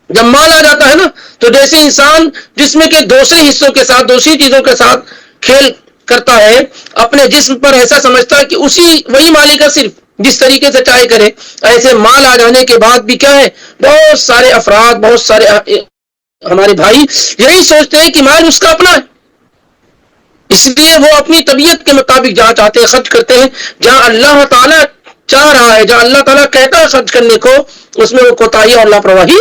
Speaker 1: جب مال آ جاتا ہے نا تو جیسے انسان جس میں کہ دوسرے حصوں کے ساتھ دوسری چیزوں کے ساتھ کھیل کرتا ہے، اپنے جسم پر ایسا سمجھتا ہے کہ وہی مالک ہے، صرف جس طریقے سے چاہے کرے. ایسے مال آ جانے کے بعد بھی کیا ہے، بہت سارے افراد، بہت سارے ہمارے بھائی یہی سوچتے ہیں کہ مال اس کا اپنا ہے، اس لیے وہ اپنی طبیعت کے مطابق جہاں چاہتے ہیں خرچ کرتے ہیں. جہاں اللہ تعالیٰ چاہ رہا ہے، جہاں اللہ تعالیٰ کہتا ہے خرچ کرنے کو، اس میں وہ کوتاہی اور لاپرواہی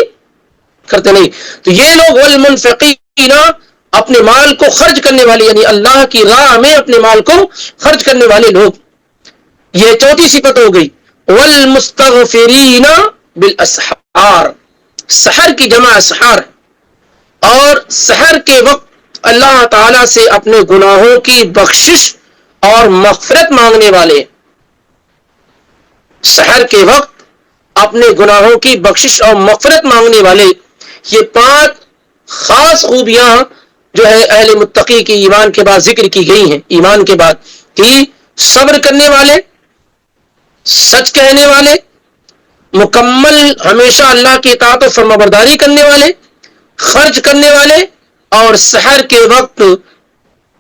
Speaker 1: کرتے نہیں. تو یہ لوگ والمنفقین، اپنے مال کو خرچ کرنے والے، یعنی اللہ کی راہ میں اپنے مال کو خرچ کرنے والے لوگ. یہ چوتھی صفت ہو گئی. والمستغفرین بالاسحار، سحر کی جمع اسحار، اور سحر کے وقت اللہ تعالی سے اپنے گناہوں کی بخشش اور مغفرت مانگنے والے. سحر کے وقت اپنے گناہوں کی بخشش اور مغفرت مانگنے والے. یہ 5 خاص خوبیاں جو ہے اہل متقی کی ایمان کے بعد ذکر کی گئی ہیں. ایمان کے بعد کہ صبر کرنے والے، سچ کہنے والے، مکمل ہمیشہ اللہ کی اطاعت و فرمانبرداری کرنے والے، خرچ کرنے والے، اور سحر کے وقت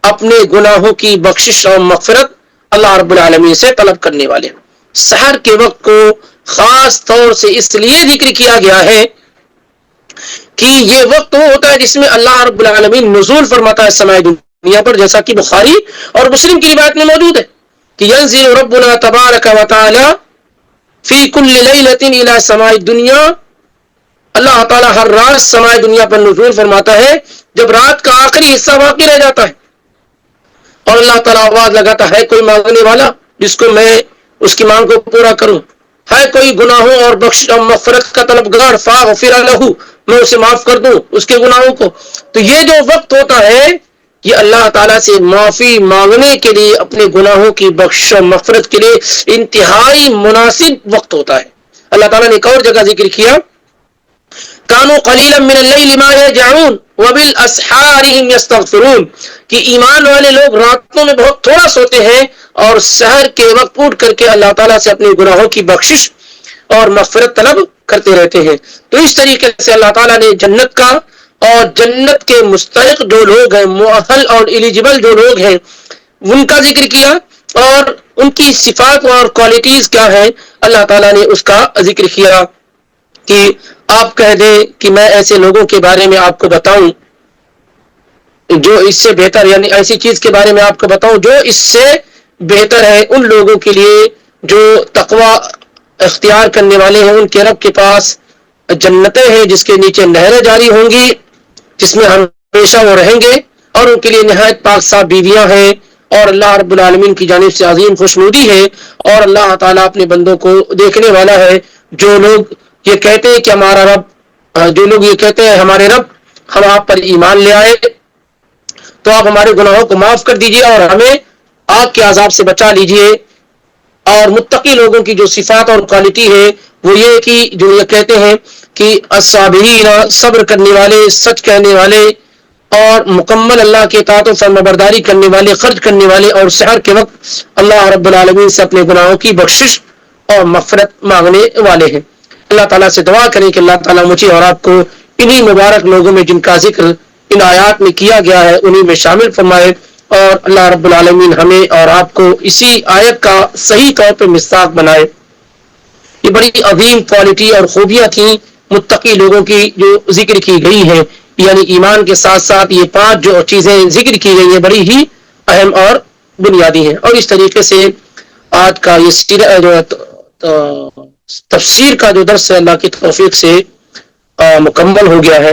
Speaker 1: اپنے گناہوں کی بخشش اور مغفرت اللہ رب العالمین سے طلب کرنے والے. سحر کے وقت کو خاص طور سے اس لیے ذکر کیا گیا ہے کہ یہ وقت وہ ہوتا ہے جس میں اللہ رب العالمین نزول فرماتا ہے سماء دنیا پر، جیسا کہ بخاری اور مسلم کی روایت میں موجود ہے کہ ینزل ربنا تبارک و تعالی فی کل لیلۃ الی سماء الدنیا. اللہ تعالیٰ ہر رات سماء دنیا پر نزول فرماتا ہے جب رات کا آخری حصہ باقی رہ جاتا ہے، اور اللہ تعالیٰ آواز لگاتا ہے کوئی مانگنے والا جس کو میں اس کی مانگ کو پورا کروں، ہے کوئی گناہوں اور بخش اور مغفرت کا طلبگار، فاغفر لہ، میں اسے معاف کر دوں اس کے گناہوں کو. تو یہ جو وقت ہوتا ہے یہ اللہ تعالیٰ سے معافی مانگنے کے لیے، اپنے گناہوں کی بخش و مغفرت کے لیے انتہائی مناسب وقت ہوتا ہے. اللہ تعالیٰ نے ایک اور جگہ ذکر کیا کانوا قلیلا من اللیل ما یہجعون وبالاسحار هم یستغفرون، کہ ایمان والے لوگ راتوں میں بہت تھوڑا سوتے ہیں اور سحر کے وقت اٹھ کر کے اللہ تعالیٰ سے اپنے گناہوں کی بخشش اور مغفرت طلب کرتے رہتے ہیں. تو اس طریقے سے اللہ تعالیٰ نے جنت کا اور جنت کے مستحق جو لوگ ہیں، مؤہل اور ایلیجبل جو لوگ ہیں، ان کا ذکر کیا، اور ان کی صفات اور کوالٹیز کیا ہیں اللہ تعالیٰ نے اس کا ذکر کیا کہ آپ کہہ دیں کہ میں ایسے لوگوں کے بارے میں آپ کو بتاؤں جو اس سے بہتر، یعنی ایسی چیز کے بارے میں آپ کو بتاؤں جو اس سے بہتر ہے ان لوگوں کے لیے جو تقوی اختیار کرنے والے ہیں. ان کے رب کے پاس جنتیں ہیں جس کے نیچے نہریں جاری ہوں گی، جس میں ہمیشہ وہ رہیں گے، اور ان کے لیے نہایت پاک صاف بیویاں ہیں، اور اللہ رب العالمین کی جانب سے عظیم خوشنودی ہے. اور اللہ تعالیٰ اپنے بندوں کو دیکھنے والا ہے. جو لوگ یہ کہتے ہیں کہ ہمارا رب، جو لوگ یہ کہتے ہیں ہمارے رب ہم آپ پر ایمان لے آئے تو آپ ہمارے گناہوں کو معاف کر دیجئے اور ہمیں آگ کے عذاب سے بچا لیجئے. اور متقی لوگوں کی جو صفات اور کوالٹی ہے وہ یہ کہ جو یہ کہتے ہیں کہ الصابرین، صبر کرنے والے، سچ کہنے والے، اور مکمل اللہ کے اطاعت و فرمانبرداری کرنے والے، خرچ کرنے والے، اور سحر کے وقت اللہ رب العالمین سے اپنے گناہوں کی بخشش اور مغفرت مانگنے والے ہیں. اللہ تعالیٰ سے دعا کریں کہ اللہ تعالیٰ مجھے اور آپ کو انہی مبارک لوگوں میں جن کا ذکر ان آیات میں کیا گیا ہے انہی میں شامل فرمائے، اور اللہ رب العالمین ہمیں اور آپ کو اسی آیت کا صحیح طور پہ مصداق بنائے. یہ بڑی عظیم کوالٹی اور خوبیاں تھیں متقی لوگوں کی جو ذکر کی گئی ہیں، یعنی ایمان کے ساتھ ساتھ یہ 5 جو چیزیں ذکر کی گئی ہیں بڑی ہی اہم اور بنیادی ہیں. اور اس طریقے سے آج کا یہ تفسیر کا جو درس ہے اللہ کی توفیق سے مکمل ہو گیا ہے.